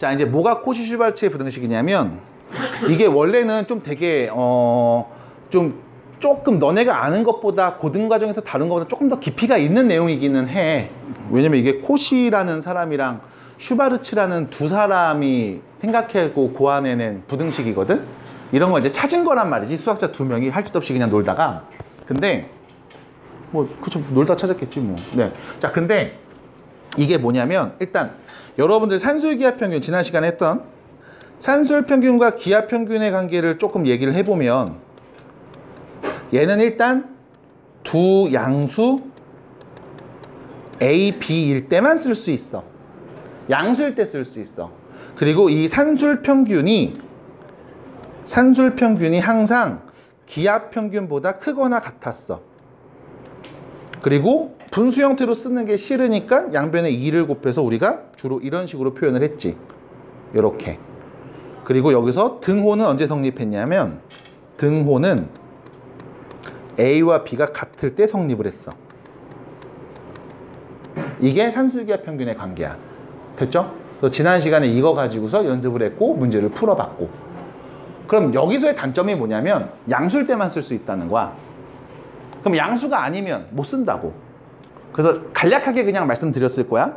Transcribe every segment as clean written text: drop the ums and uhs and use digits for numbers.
자, 이제 뭐가 코시-슈바르츠의 부등식이냐면 이게 원래는 좀 되게 좀 조금 너네가 아는 것보다 고등 과정에서 다룬 것보다 조금 더 깊이가 있는 내용이기는 해. 왜냐면 이게 코시라는 사람이랑 슈바르츠라는 두 사람이 생각하고 고안해낸 부등식이거든. 이런 걸 이제 찾은 거란 말이지. 수학자 두 명이 할 짓 없이 그냥 놀다가. 근데 뭐 그쵸, 놀다 찾았겠지 뭐. 네. 자, 근데 이게 뭐냐면 일단 여러분들 산술 기하 평균 지난 시간에 했던 산술 평균과 기하 평균의 관계를 조금 얘기를 해보면 얘는 일단 두 양수 A, B일 때만 쓸 수 있어. 양수일 때 쓸 수 있어. 그리고 이 산술 평균이 항상 기하 평균보다 크거나 같았어. 그리고 분수 형태로 쓰는 게 싫으니까 양변에 2를 곱해서 우리가 주로 이런 식으로 표현을 했지. 요렇게. 그리고 여기서 등호는 언제 성립했냐면 등호는 A와 B가 같을 때 성립을 했어. 이게 산술기하 평균의 관계야. 됐죠? 그래서 지난 시간에 이거 가지고서 연습을 했고 문제를 풀어봤고. 그럼 여기서의 단점이 뭐냐면 양수일 때만 쓸 수 있다는 거야. 그럼 양수가 아니면 못 쓴다고. 그래서 간략하게 그냥 말씀드렸을 거야.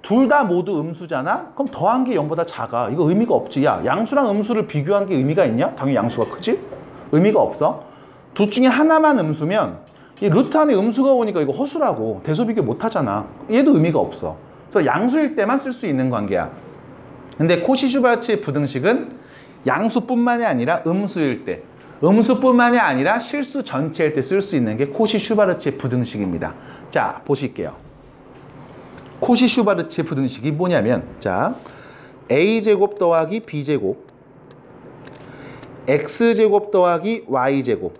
둘 다 모두 음수잖아? 그럼 더한 게 0보다 작아. 이거 의미가 없지. 야, 양수랑 음수를 비교한 게 의미가 있냐? 당연히 양수가 크지? 의미가 없어. 둘 중에 하나만 음수면 이 루트 안에 음수가 오니까 이거 허수라고. 대소 비교 못 하잖아. 얘도 의미가 없어. 그래서 양수일 때만 쓸 수 있는 관계야. 근데 코시-슈바르츠의 부등식은 양수뿐만이 아니라 음수일 때, 음수뿐만이 아니라 실수 전체일 때 쓸 수 있는 게 코시-슈바르츠의 부등식입니다. 자, 보실게요. 코시-슈바르츠의 부등식이 뭐냐면, 자, a제곱 더하기 b제곱, x제곱 더하기 y제곱.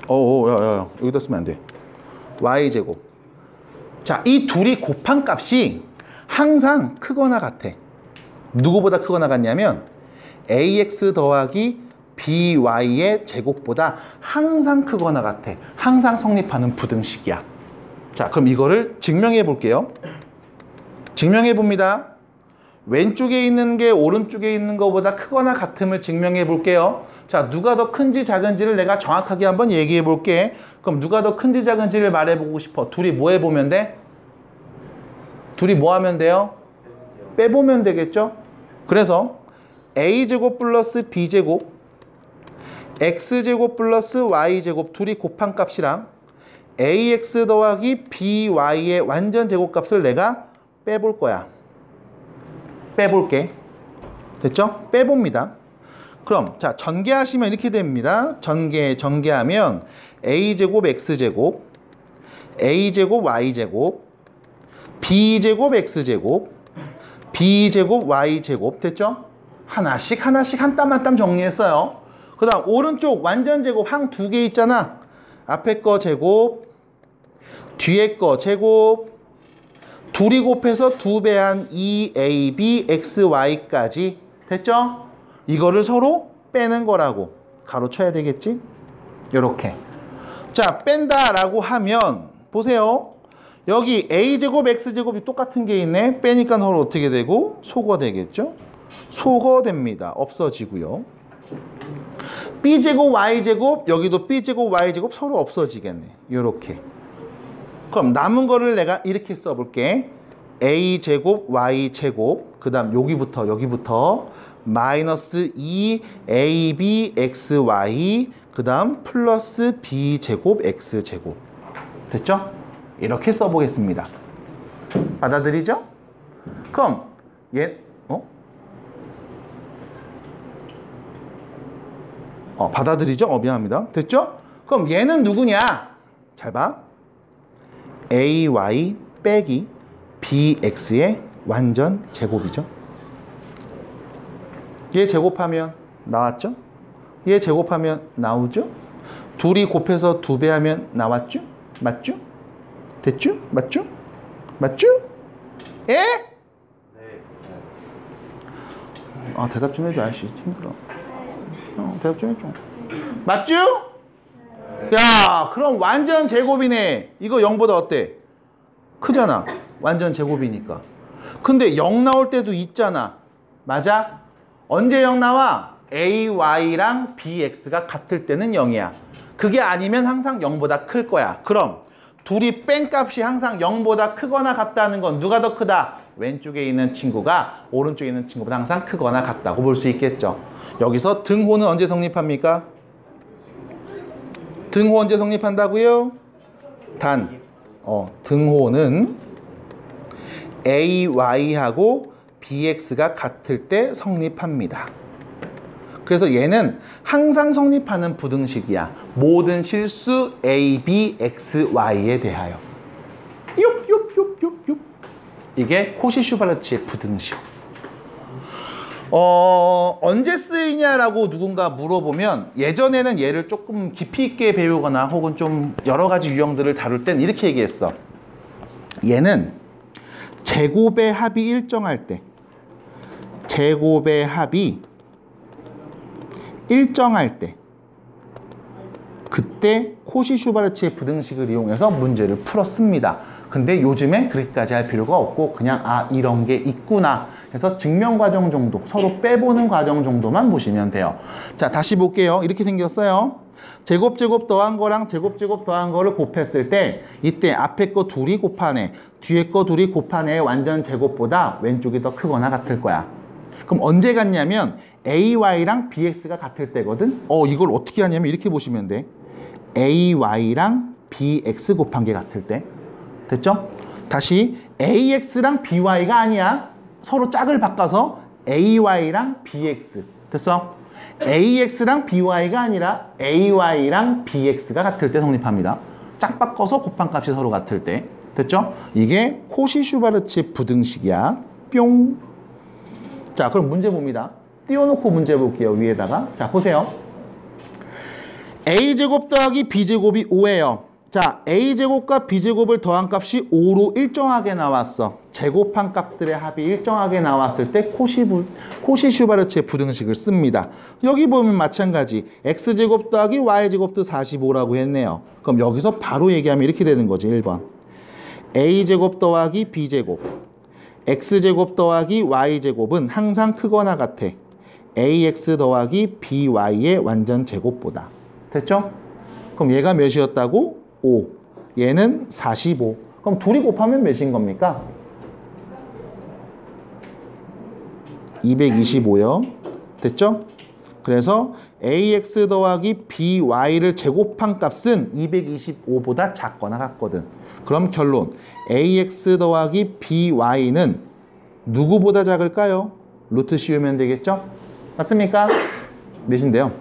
야, 여기다 쓰면 안 돼. y제곱. 자, 이 둘이 곱한 값이 항상 크거나 같아. 누구보다 크거나 같냐면 ax 더하기 by의 제곱보다 항상 크거나 같아. 항상 성립하는 부등식이야. 자, 그럼 이거를 증명해 볼게요. 증명해 봅니다. 왼쪽에 있는 게 오른쪽에 있는 것보다 크거나 같음을 증명해 볼게요. 자, 누가 더 큰지 작은지를 내가 정확하게 한번 얘기해 볼게. 그럼 누가 더 큰지 작은지를 말해 보고 싶어. 둘이 뭐 해보면 돼? 둘이 뭐 하면 돼요? 빼보면 되겠죠? 그래서 a제곱 플러스 b제곱, x제곱 플러스 y제곱 둘이 곱한 값이랑 ax 더하기 by의 완전 제곱값을 내가 빼볼 거야. 빼볼게. 됐죠? 빼봅니다. 그럼 자, 전개하시면 이렇게 됩니다. 전개하면 a제곱 x제곱, a제곱 y제곱, b제곱 x제곱, b제곱 y제곱. 됐죠? 하나씩 한 땀 한 땀 정리했어요. 그 다음 오른쪽 완전 제곱 항 두 개 있잖아. 앞에 거 제곱, 뒤에 거 제곱, 둘이 곱해서 2배한 2ab xy까지. 됐죠? 이거를 서로 빼는 거라고 가로쳐야 되겠지? 요렇게. 자, 뺀다 라고 하면 보세요. 여기 a제곱 x제곱이 똑같은 게 있네. 빼니까 서로 어떻게 되고? 소거되겠죠? 소거됩니다. 없어지고요. b제곱 y제곱, 여기도 b제곱 y제곱 서로 없어지겠네. 요렇게. 그럼 남은 거를 내가 이렇게 써볼게. a제곱 y제곱, 그 다음 여기부터 마이너스 2ab xy, 그 다음 플러스 b제곱 x제곱. 됐죠? 이렇게 써보겠습니다. 받아들이죠? 그럼 받아들이죠? 미안합니다. 됐죠? 그럼 얘는 누구냐? 잘 봐. ay 빼기 bx의 완전 제곱이죠. 얘 제곱하면 나왔죠? 얘 제곱하면 나오죠? 둘이 곱해서 2배 하면 나왔죠? 맞죠? 됐죠? 맞죠? 맞죠? 예? 네. 대답 좀 해줘. 아저씨 힘들어. 대답 좀 해줘. 맞죠? 야, 그럼 완전 제곱이네. 이거 0보다 어때? 크잖아. 완전 제곱이니까. 근데 0 나올 때도 있잖아. 맞아? 언제 0 나와? AY랑 BX가 같을 때는 0이야. 그게 아니면 항상 0보다 클 거야. 그럼 둘이 뺀값이 항상 0보다 크거나 같다는 건 누가 더 크다? 왼쪽에 있는 친구가 오른쪽에 있는 친구보다 항상 크거나 같다고 볼 수 있겠죠. 여기서 등호는 언제 성립합니까? 등호 언제 성립한다고요? 등호는 AY하고 BX가 같을 때 성립합니다. 그래서 얘는 항상 성립하는 부등식이야. 모든 실수 A, B, X, Y에 대하여. 이게 코시-슈바르츠의 부등식. 언제 쓰이냐라고 누군가 물어보면 예전에는 얘를 조금 깊이 있게 배우거나 혹은 좀 여러 가지 유형들을 다룰 땐 이렇게 얘기했어. 얘는 제곱의 합이 일정할 때, 제곱의 합이 일정할 때, 그때 코시-슈바르츠의 부등식을 이용해서 문제를 풀었습니다. 근데 요즘에 그렇게까지 할 필요가 없고 그냥 이런 게 있구나 해서 증명 과정 정도, 서로 빼보는 과정 정도만 보시면 돼요. 자, 다시 볼게요. 이렇게 생겼어요. 제곱 더한 거랑 제곱 더한 거를 곱했을 때 이때 앞에 거 둘이 곱하네, 뒤에 거 둘이 곱하네 완전 제곱보다 왼쪽이 더 크거나 같을 거야. 그럼 언제 같냐면 AY랑 BX가 같을 때거든. 이걸 어떻게 하냐면 이렇게 보시면 돼. AY랑 BX 곱한 게 같을 때. 됐죠? 다시 AX랑 BY가 아니야. 서로 짝을 바꿔서 AY랑 BX. 됐어? AX랑 BY가 아니라 AY랑 BX가 같을 때 성립합니다. 짝 바꿔서 곱한 값이 서로 같을 때. 됐죠? 이게 코시-슈바르츠의 부등식이야. 뿅. 자, 그럼 문제 봅니다. 띄워놓고 문제 볼게요. 위에다가. 자, 보세요. A제곱 더하기 B제곱이 5예요. 자, A제곱과 B제곱을 더한 값이 5로 일정하게 나왔어. 제곱한 값들의 합이 일정하게 나왔을 때 코시-슈바르츠의 부등식을 씁니다. 여기 보면 마찬가지. X제곱 더하기 Y제곱도 45라고 했네요. 그럼 여기서 바로 얘기하면 이렇게 되는 거지. 1번. A제곱 더하기 B제곱. X제곱 더하기 Y제곱은 항상 크거나 같아. AX 더하기 BY의 완전 제곱보다. 됐죠? 그럼 얘가 몇이었다고? 5. 얘는 45. 그럼 둘이 곱하면 몇인 겁니까? 225요. 됐죠? 그래서 AX 더하기 BY를 제곱한 값은 225보다 작거나 같거든. 그럼 결론. AX 더하기 BY는 누구보다 작을까요? 루트 씌우면 되겠죠? 맞습니까? 몇인데요?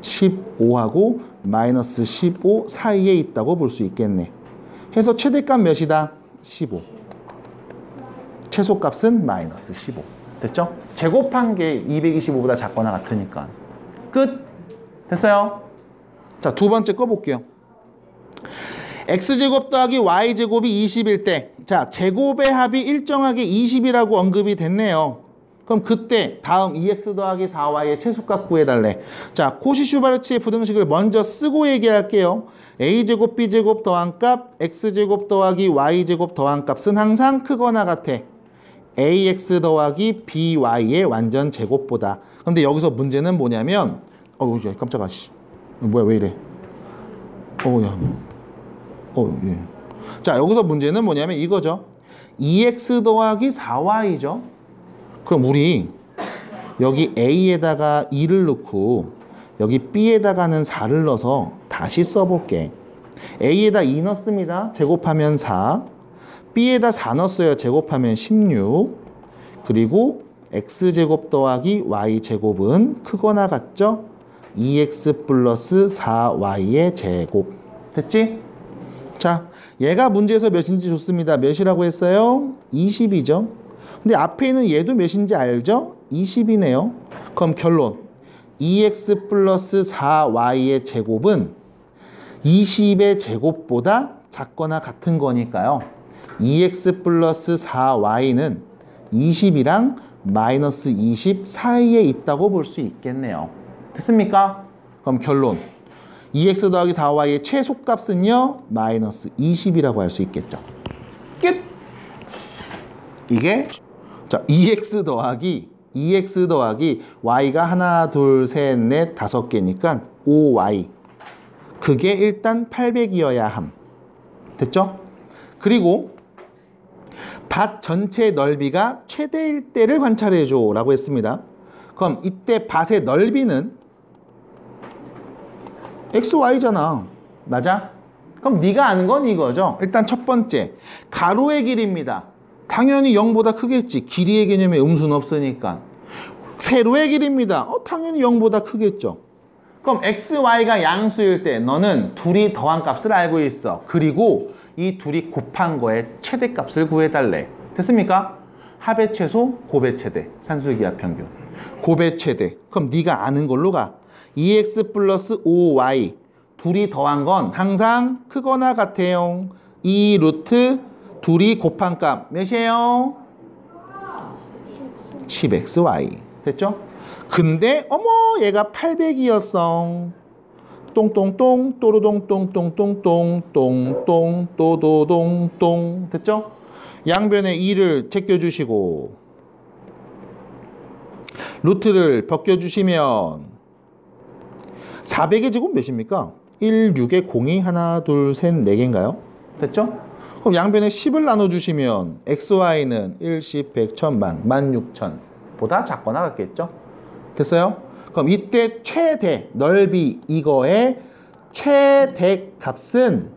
15하고 마이너스 15 사이에 있다고 볼 수 있겠네. 해서 최대값 몇이다? 15. 최소값은 마이너스 15. 됐죠? 제곱한 게 225보다 작거나 같으니까. 끝! 됐어요? 자, 두 번째 거 볼게요. X제곱 더하기 Y제곱이 20일 때, 자, 제곱의 합이 일정하게 20이라고 언급이 됐네요. 그럼 그때 다음 2x 더하기 4y의 최소값 구해달래. 자, 코시-슈바르츠의 부등식을 먼저 쓰고 얘기할게요. a제곱 b제곱 더한 값, x제곱 더하기 y제곱 더한 값은 항상 크거나 같아. ax 더하기 by의 완전 제곱보다. 근데 여기서 문제는 뭐냐면 야, 깜짝아. 뭐야, 왜 이래? 예. 자, 여기서 문제는 뭐냐면 이거죠. 2x 더하기 4y죠. 그럼 우리 여기 A에다가 2를 넣고 여기 B에다가는 4를 넣어서 다시 써볼게. A에다 2 넣습니다. 제곱하면 4. B에다 4 넣었어요. 제곱하면 16. 그리고 X제곱 더하기 Y제곱은 크거나 같죠? 2X 플러스 4Y의 제곱. 됐지? 자, 얘가 문제에서 몇인지 줬습니다. 몇이라고 했어요? 20이죠? 근데 앞에 있는 얘도 몇인지 알죠? 20이네요. 그럼 결론. 2x 플러스 4y의 제곱은 20의 제곱보다 작거나 같은 거니까요. 2x 플러스 4y는 20이랑 마이너스 20 사이에 있다고 볼 수 있겠네요. 됐습니까? 그럼 결론. 2x 더하기 4y의 최소값은요. 마이너스 20이라고 할 수 있겠죠. 끝! 이게 자 2x 더하기 y가 하나 둘 셋 넷 다섯 개니까 5y. 그게 일단 800이어야 함. 됐죠? 그리고 밭 전체 넓이가 최대일 때를 관찰해줘 라고 했습니다. 그럼 이때 밭의 넓이는 xy잖아. 맞아? 그럼 네가 아는 건 이거죠. 일단 첫 번째, 가로의 길이입니다. 당연히 0보다 크겠지. 길이의 개념에 음수는 없으니까. 세로의 길이입니다. 당연히 0보다 크겠죠. 그럼 xy가 양수일 때 너는 둘이 더한 값을 알고 있어. 그리고 이 둘이 곱한 거에 최대값을 구해달래. 됐습니까? 합의 최소, 곱의 최대. 산술기하 평균. 곱의 최대. 그럼 네가 아는 걸로 가. 2x 플러스 5y. 둘이 더한 건 항상 크거나 같아요. 2 루트 둘이 곱한 값 몇이에요? 10xy. 됐죠? 근데 어머 얘가 800이었어. 똥똥똥 또르동 똥똥똥똥 똥똥 또도동똥. 됐죠? 양변에 2를 제껴주시고 루트를 벗겨주시면 400의 제곱 몇입니까? 1, 6에 0이 하나, 둘, 셋, 4개인가요? 됐죠? 그럼 양변에 10을 나눠주시면 xy는 1, 10, 100, 1000만, 16,000 보다 작거나 같겠죠? 됐어요? 그럼 이때 최대 넓이 이거의 최대 값은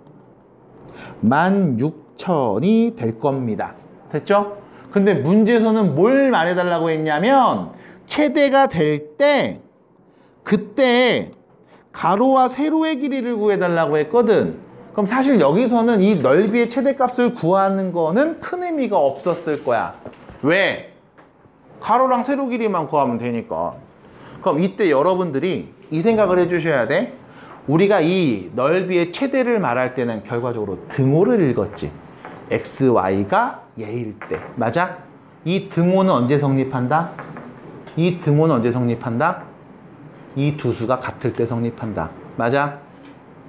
16,000이 될 겁니다. 됐죠? 근데 문제에서는 뭘 말해달라고 했냐면 최대가 될 때 그때 가로와 세로의 길이를 구해달라고 했거든. 그럼 사실 여기서는 이 넓이의 최대값을 구하는 거는 큰 의미가 없었을 거야. 왜? 가로랑 세로 길이만 구하면 되니까. 그럼 이때 여러분들이 이 생각을 해주셔야 돼. 우리가 이 넓이의 최대를 말할 때는 결과적으로 등호를 읽었지. xy가 얘일 때. 맞아? 이 등호는 언제 성립한다? 이 등호는 언제 성립한다? 이 두 수가 같을 때 성립한다. 맞아?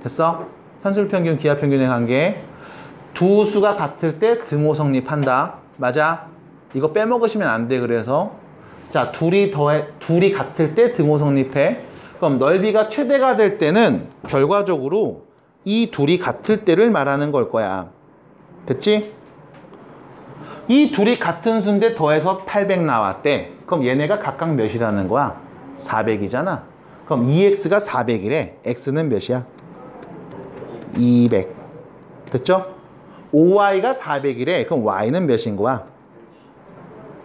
됐어? 산술평균, 기하평균의 관계. 두 수가 같을 때 등호 성립한다. 맞아? 이거 빼먹으시면 안 돼. 그래서 자, 둘이 같을 때 등호 성립해. 그럼 넓이가 최대가 될 때는 결과적으로 이 둘이 같을 때를 말하는 걸 거야. 됐지? 이 둘이 같은 수인데 더해서 800 나왔대. 그럼 얘네가 각각 몇이라는 거야? 400이잖아. 그럼 2x가 400이래. x는 몇이야? 200. 됐죠? 5y가 400이래. 그럼 y는 몇인 거야?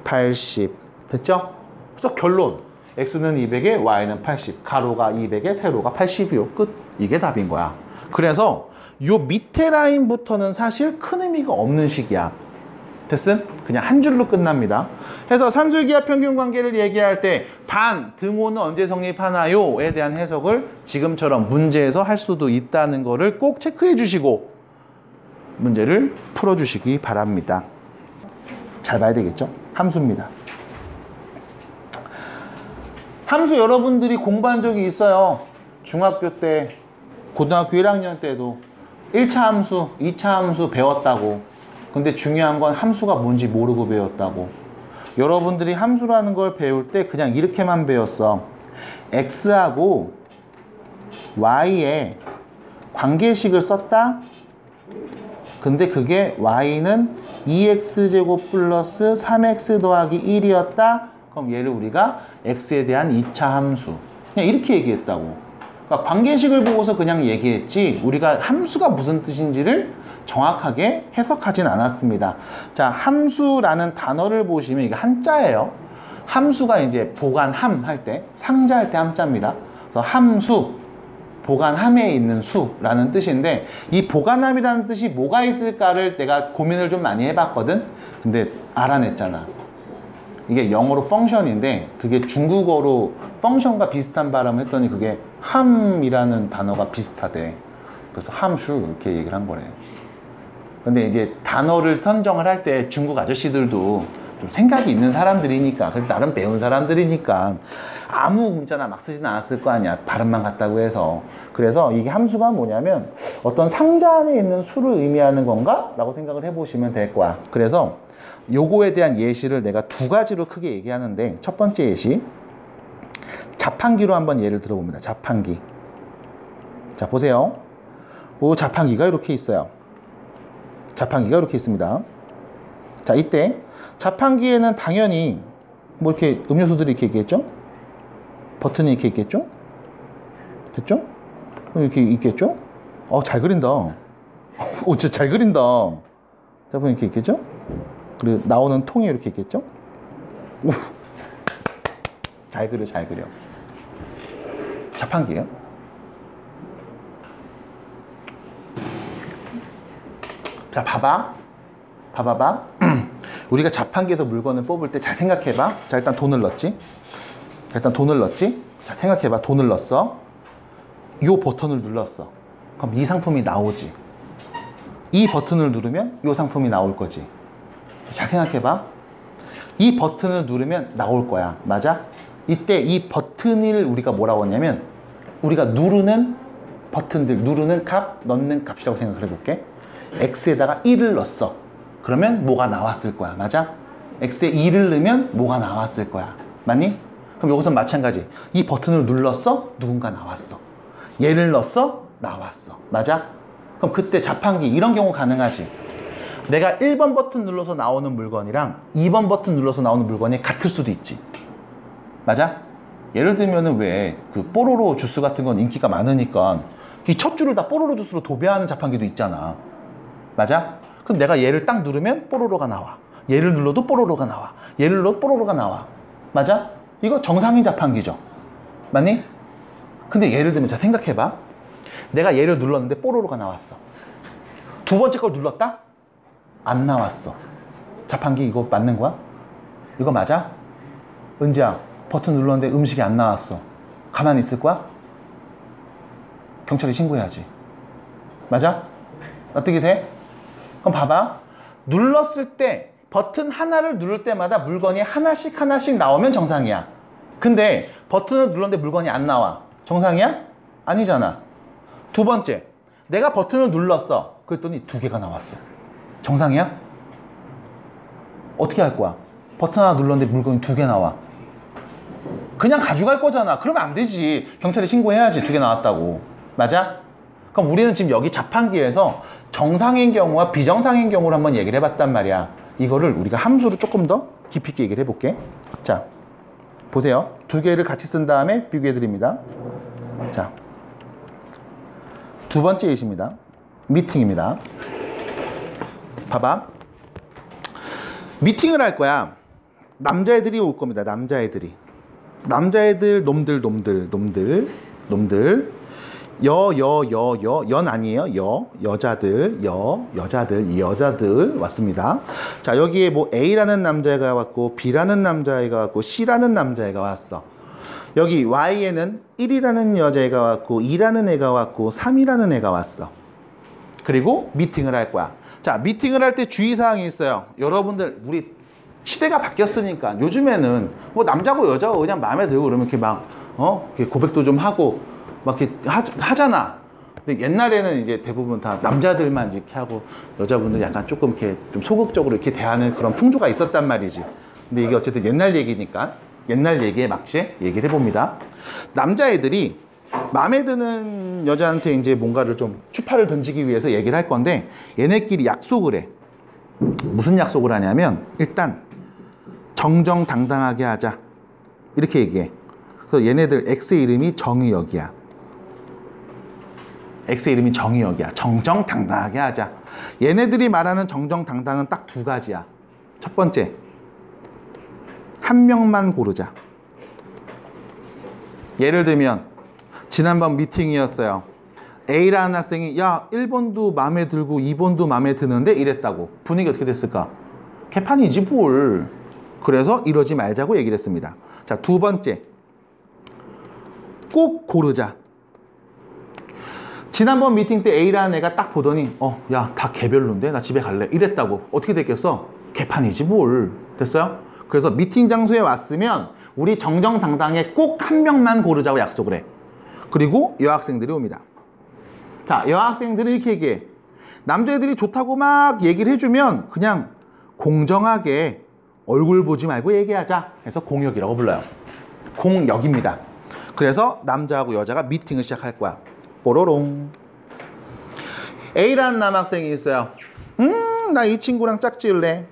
80. 됐죠? 그래서 결론. x는 200에 y는 80. 가로가 200에 세로가 80이요. 끝. 이게 답인 거야. 그래서 요 밑에 라인부터는 사실 큰 의미가 없는 식이야. 됐음? 그냥 한 줄로 끝납니다. 해서 산술기하 평균 관계를 얘기할 때 단, 등호는 언제 성립하나요? 에 대한 해석을 지금처럼 문제에서 할 수도 있다는 거를 꼭 체크해 주시고 문제를 풀어 주시기 바랍니다. 잘 봐야 되겠죠? 함수입니다. 함수 여러분들이 공부한 적이 있어요. 중학교 때, 고등학교 1학년 때도 1차 함수, 2차 함수 배웠다고. 근데 중요한 건 함수가 뭔지 모르고 배웠다고. 여러분들이 함수라는 걸 배울 때 그냥 이렇게만 배웠어. x하고 y의 관계식을 썼다. 근데 그게 y는 2x제곱 플러스 3x 더하기 1이었다. 그럼 얘를 우리가 x에 대한 2차 함수. 그냥 이렇게 얘기했다고. 그러니까 관계식을 보고서 그냥 얘기했지 우리가 함수가 무슨 뜻인지를 정확하게 해석하진 않았습니다. 자, 함수라는 단어를 보시면 이게 한자예요. 함수가 이제 보관함 할 때, 상자할 때 함자입니다. 그래서 함수, 보관함에 있는 수라는 뜻인데 이 보관함이라는 뜻이 뭐가 있을까를 내가 고민을 좀 많이 해봤거든. 근데 알아냈잖아. 이게 영어로 펑션인데 그게 중국어로 펑션과 비슷한 발음을 했더니 그게 함이라는 단어가 비슷하대. 그래서 함수 이렇게 얘기를 한 거래. 근데 이제 단어를 선정을 할 때 중국 아저씨들도 좀 생각이 있는 사람들이니까, 그래도 나름 배운 사람들이니까 아무 문자나 막 쓰진 않았을 거 아니야. 발음만 같다고 해서. 그래서 이게 함수가 뭐냐면 어떤 상자 안에 있는 수를 의미하는 건가? 라고 생각을 해보시면 될 거야. 그래서 요거에 대한 예시를 내가 두 가지로 크게 얘기하는데, 첫 번째 예시, 자판기로 한번 예를 들어봅니다. 자판기. 자, 보세요. 오, 자판기가 이렇게 있어요. 자판기가 이렇게 있습니다. 자, 이때 자판기에는 당연히 뭐 이렇게 음료수들이 이렇게 있겠죠? 버튼이 이렇게 있겠죠? 됐죠? 이렇게 있겠죠? 잘 그린다. 오, 진짜 잘 그린다. 자, 보면 이렇게 있겠죠? 그리고 나오는 통이 이렇게 있겠죠? 오, 잘 그려, 잘 그려. 자판기예요. 자, 봐봐. 우리가 자판기에서 물건을 뽑을 때 잘 생각해봐. 자, 일단 돈을 넣었지. 자, 생각해봐. 돈을 넣었어. 요 버튼을 눌렀어. 그럼 이 상품이 나오지. 이 버튼을 누르면 요 상품이 나올 거지. 잘 생각해봐. 이 버튼을 누르면 나올 거야. 맞아? 이때 이 버튼을 우리가 뭐라고 하냐면, 우리가 누르는 버튼들, 누르는 값, 넣는 값이라고 생각을 해볼게. X에다가 1을 넣었어. 그러면 뭐가 나왔을 거야. 맞아? X에 2를 넣으면 뭐가 나왔을 거야. 맞니? 그럼 여기서 마찬가지. 이 버튼을 눌렀어? 누군가 나왔어. 얘를 넣었어? 나왔어. 맞아? 그럼 그때 자판기, 이런 경우 가능하지. 내가 1번 버튼 눌러서 나오는 물건이랑 2번 버튼 눌러서 나오는 물건이 같을 수도 있지. 맞아? 예를 들면은 왜 그 뽀로로 주스 같은 건 인기가 많으니까 이 첫 줄을 다 뽀로로 주스로 도배하는 자판기도 있잖아. 맞아? 그럼 내가 얘를 딱 누르면 뽀로로가 나와. 얘를 눌러도 뽀로로가 나와. 얘를 눌러도 뽀로로가 나와. 맞아? 이거 정상인 자판기죠. 맞니? 근데 예를 들면 자, 생각해봐. 내가 얘를 눌렀는데 뽀로로가 나왔어. 두 번째 걸 눌렀다? 안 나왔어. 자판기 이거 맞는 거야? 이거 맞아? 은지야, 버튼 눌렀는데 음식이 안 나왔어. 가만히 있을 거야? 경찰에 신고해야지. 맞아? 어떻게 돼? 그럼 봐봐. 눌렀을 때, 버튼 하나를 누를 때마다 물건이 하나씩 나오면 정상이야. 근데 버튼을 눌렀는데 물건이 안 나와. 정상이야? 아니잖아. 두 번째, 내가 버튼을 눌렀어. 그랬더니 두 개가 나왔어. 정상이야? 어떻게 할 거야? 버튼 하나 눌렀는데 물건이 두 개 나와. 그냥 가져갈 거잖아. 그러면 안 되지. 경찰에 신고해야지. 두 개 나왔다고. 맞아? 그럼 우리는 지금 여기 자판기에서 정상인 경우와 비정상인 경우를 한번 얘기를 해봤단 말이야. 이거를 우리가 함수로 조금 더 깊이 있게 얘기를 해볼게. 자, 보세요. 두 개를 같이 쓴 다음에 비교해 드립니다. 자, 두 번째 예시입니다. 미팅입니다. 봐봐. 미팅을 할 거야. 남자애들이 올 겁니다. 남자애들, 놈들. 연 아니에요. 여자들 왔습니다. 자, 여기에 뭐 A라는 남자애가 왔고, B라는 남자애가 왔고, C라는 남자애가 왔어. 여기 Y에는 1이라는 여자애가 왔고, 2라는 애가 왔고, 3이라는 애가 왔어. 그리고 미팅을 할 거야. 자, 미팅을 할 때 주의사항이 있어요. 여러분들, 우리 시대가 바뀌었으니까 요즘에는 뭐 남자고 여자고 그냥 마음에 들고 그러면 이렇게 막 이렇게 고백도 좀 하고 막 이렇게 하잖아. 근데 옛날에는 이제 대부분 다 남자들만 이렇게 하고 여자분들 약간 조금 이렇게 좀 소극적으로 이렇게 대하는 그런 풍조가 있었단 말이지. 근데 이게 어쨌든 옛날 얘기니까 옛날 얘기에 맞게 얘기를 해봅니다. 남자애들이 마음에 드는 여자한테 이제 뭔가를 좀 추파를 던지기 위해서 얘기를 할 건데, 얘네끼리 약속을 해. 무슨 약속을 하냐면, 일단 정정당당하게 하자, 이렇게 얘기해. 그래서 얘네들 X의 이름이 정의역이야. X의 이름이 정의역이야. 정정당당하게 하자. 얘네들이 말하는 정정당당은 딱 두 가지야. 첫 번째, 한 명만 고르자. 예를 들면 지난번 미팅이었어요. A라는 학생이 야, 1번도 마음에 들고 2번도 마음에 드는데 이랬다고. 분위기 어떻게 됐을까? 개판이지 뭘. 그래서 이러지 말자고 얘기를 했습니다. 자, 두 번째, 꼭 고르자. 지난번 미팅 때 A라는 애가 딱 보더니 야, 다 개별로인데 나 집에 갈래 이랬다고. 어떻게 됐겠어? 개판이지 뭘. 됐어요? 그래서 미팅 장소에 왔으면 우리 정정당당하게 꼭 한 명만 고르자고 약속을 해. 그리고 여학생들이 옵니다. 자, 여학생들은 이렇게 얘기해. 남자애들이 좋다고 막 얘기를 해주면 그냥 공정하게 얼굴 보지 말고 얘기하자 해서 공역이라고 불러요. 공역입니다. 그래서 남자하고 여자가 미팅을 시작할 거야. 뽀로롱. A라는 남학생이 있어요. 나 이 친구랑 짝지을래.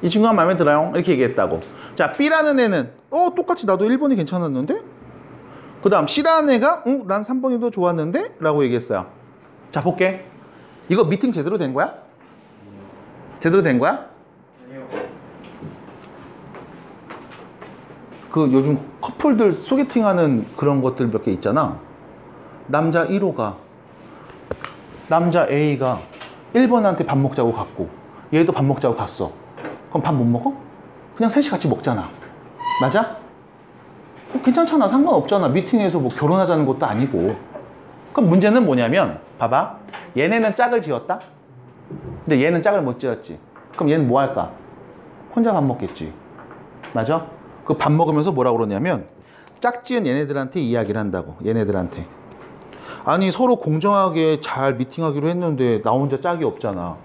이 친구가 마음에 들어요. 이렇게 얘기했다고. 자, B라는 애는 똑같이 나도 1번이 괜찮았는데? 그 다음 C라는 애가 난 3번이 더 좋았는데? 라고 얘기했어요. 자, 볼게. 이거 미팅 제대로 된 거야? 제대로 된 거야? 아니요. 그 요즘 커플들 소개팅하는 그런 것들 몇 개 있잖아. 남자 1호가 남자 A가 1번한테 밥 먹자고 갔고 얘도 밥 먹자고 갔어. 그럼 밥 못 먹어? 그냥 셋이 같이 먹잖아. 맞아? 괜찮잖아. 상관없잖아. 미팅에서 뭐 결혼하자는 것도 아니고. 그럼 문제는 뭐냐면 봐봐. 얘네는 짝을 지었다? 근데 얘는 짝을 못 지었지. 그럼 얘는 뭐 할까? 혼자 밥 먹겠지. 맞아? 그 밥 먹으면서 뭐라고 그러냐면 짝지은 얘네들한테 이야기를 한다고. 얘네들한테. 아니 서로 공정하게 잘 미팅하기로 했는데 나 혼자 짝이 없잖아.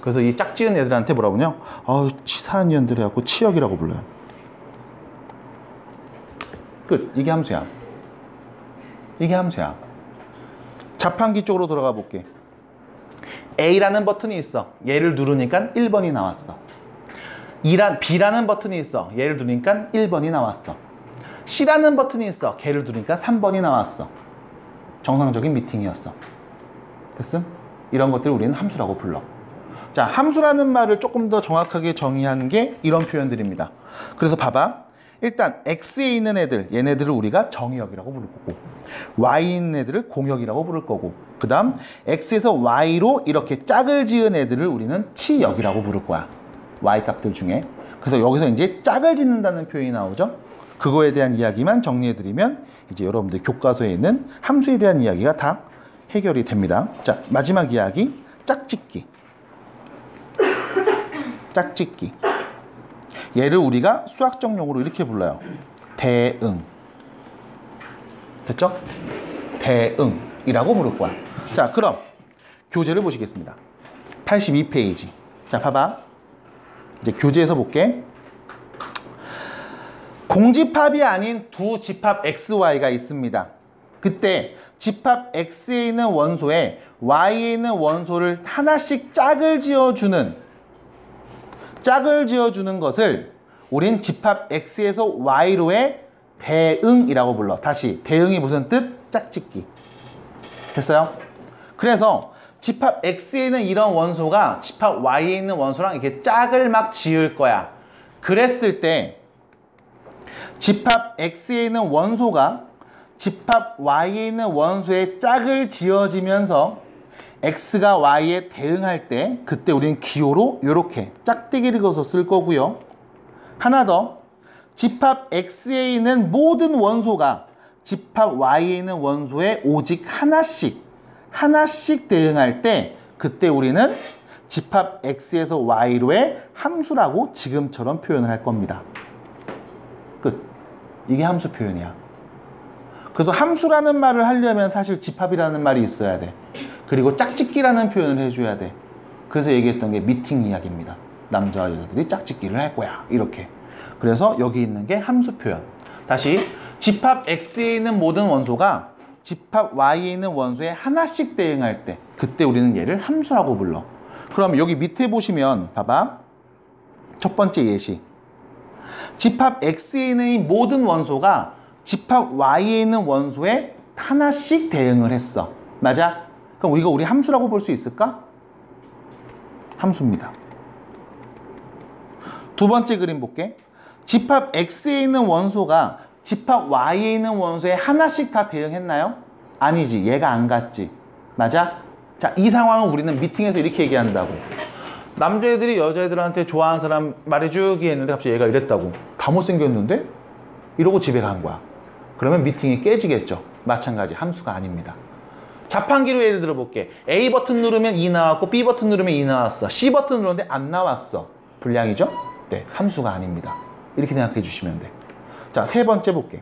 그래서 이 짝지은 애들한테 뭐라고 하냐? 치사한 년들 해갖고 치역이라고 불러요. 끝. 이게 함수야. 이게 함수야. 자판기 쪽으로 돌아가 볼게. A라는 버튼이 있어. 얘를 누르니까 1번이 나왔어. B라는 버튼이 있어. 얘를 누르니까 1번이 나왔어. C라는 버튼이 있어. 걔를 누르니까 3번이 나왔어. 정상적인 미팅이었어. 됐음? 이런 것들을 우리는 함수라고 불러. 자, 함수라는 말을 조금 더 정확하게 정의하는 게 이런 표현들입니다. 그래서 봐봐. 일단 X에 있는 애들, 얘네들을 우리가 정의역이라고 부를 거고, Y에 있는 애들을 공역이라고 부를 거고, 그 다음 X에서 Y로 이렇게 짝을 지은 애들을 우리는 치역이라고 부를 거야. Y 값들 중에. 그래서 여기서 이제 짝을 짓는다는 표현이 나오죠. 그거에 대한 이야기만 정리해드리면 이제 여러분들 교과서에 있는 함수에 대한 이야기가 다 해결이 됩니다. 자, 마지막 이야기, 짝짓기. 짝짓기. 얘를 우리가 수학적 용어로 이렇게 불러요. 대응. 됐죠? 대응이라고 부를 거야. 자, 그럼 교재를 보시겠습니다. 82페이지. 자, 봐봐. 이제 교재에서 볼게. 공집합이 아닌 두 집합 XY가 있습니다. 그때 집합 X에 있는 원소에 Y에 있는 원소를 하나씩 짝을 지어주는 것을 우린 집합 X에서 Y로의 대응이라고 불러. 다시, 대응이 무슨 뜻? 짝짓기. 됐어요? 그래서 집합 X에 있는 이런 원소가 집합 Y에 있는 원소랑 이렇게 짝을 막 지을 거야. 그랬을 때 집합 X에 있는 원소가 집합 Y에 있는 원소에 짝을 지어지면서 X가 Y에 대응할 때 그때 우리는 기호로 이렇게 짝대기를 그어서 쓸 거고요. 하나 더, 집합 X에 있는 모든 원소가 집합 Y에 있는 원소에 오직 하나씩 대응할 때 그때 우리는 집합 X에서 Y로의 함수라고 지금처럼 표현을 할 겁니다. 끝. 이게 함수 표현이야. 그래서 함수라는 말을 하려면 사실 집합이라는 말이 있어야 돼. 그리고 짝짓기라는 표현을 해줘야 돼. 그래서 얘기했던 게 미팅 이야기입니다. 남자와 여자들이 짝짓기를 할 거야. 이렇게. 그래서 여기 있는 게 함수 표현. 다시, 집합 X에 있는 모든 원소가 집합 Y에 있는 원소에 하나씩 대응할 때 그때 우리는 얘를 함수라고 불러. 그럼 여기 밑에 보시면 봐봐. 첫 번째 예시. 집합 X에 있는 이 모든 원소가 집합 Y에 있는 원소에 하나씩 대응을 했어. 맞아? 그럼 우리 함수라고 볼 수 있을까? 함수입니다. 두 번째 그림 볼게. 집합 X에 있는 원소가 집합 Y에 있는 원소에 하나씩 다 대응했나요? 아니지. 얘가 안 갔지. 맞아? 자, 이 상황은 우리는 미팅에서 이렇게 얘기한다고. 남자애들이 여자애들한테 좋아하는 사람 말해주기 했는데 갑자기 얘가 이랬다고. 다 못생겼는데? 이러고 집에 간 거야. 그러면 미팅이 깨지겠죠. 마찬가지 함수가 아닙니다. 자판기로 예를 들어 볼게. A 버튼 누르면 2 나왔고 B 버튼 누르면 2 나왔어. C 버튼 누르는데 안 나왔어. 불량이죠? 네, 함수가 아닙니다. 이렇게 생각해 주시면 돼. 자, 세 번째 볼게.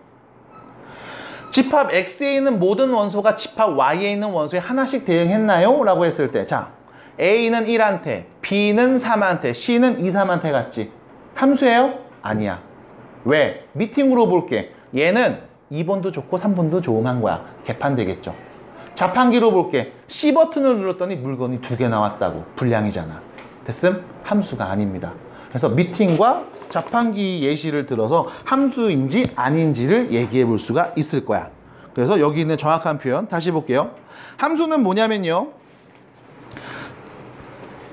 집합 X에 있는 모든 원소가 집합 Y에 있는 원소에 하나씩 대응했나요? 라고 했을 때, 자, A는 1한테, B는 3한테, C는 2, 3한테 갔지. 함수예요? 아니야. 왜? 미팅으로 볼게. 얘는 2번도 좋고 3번도 좋음 한 거야. 개판되겠죠. 자판기로 볼게. C 버튼을 눌렀더니 물건이 2개 나왔다고. 불량이잖아. 됐음? 함수가 아닙니다. 그래서 미팅과 자판기 예시를 들어서 함수인지 아닌지를 얘기해 볼 수가 있을 거야. 그래서 여기 있는 정확한 표현 다시 볼게요. 함수는 뭐냐면요,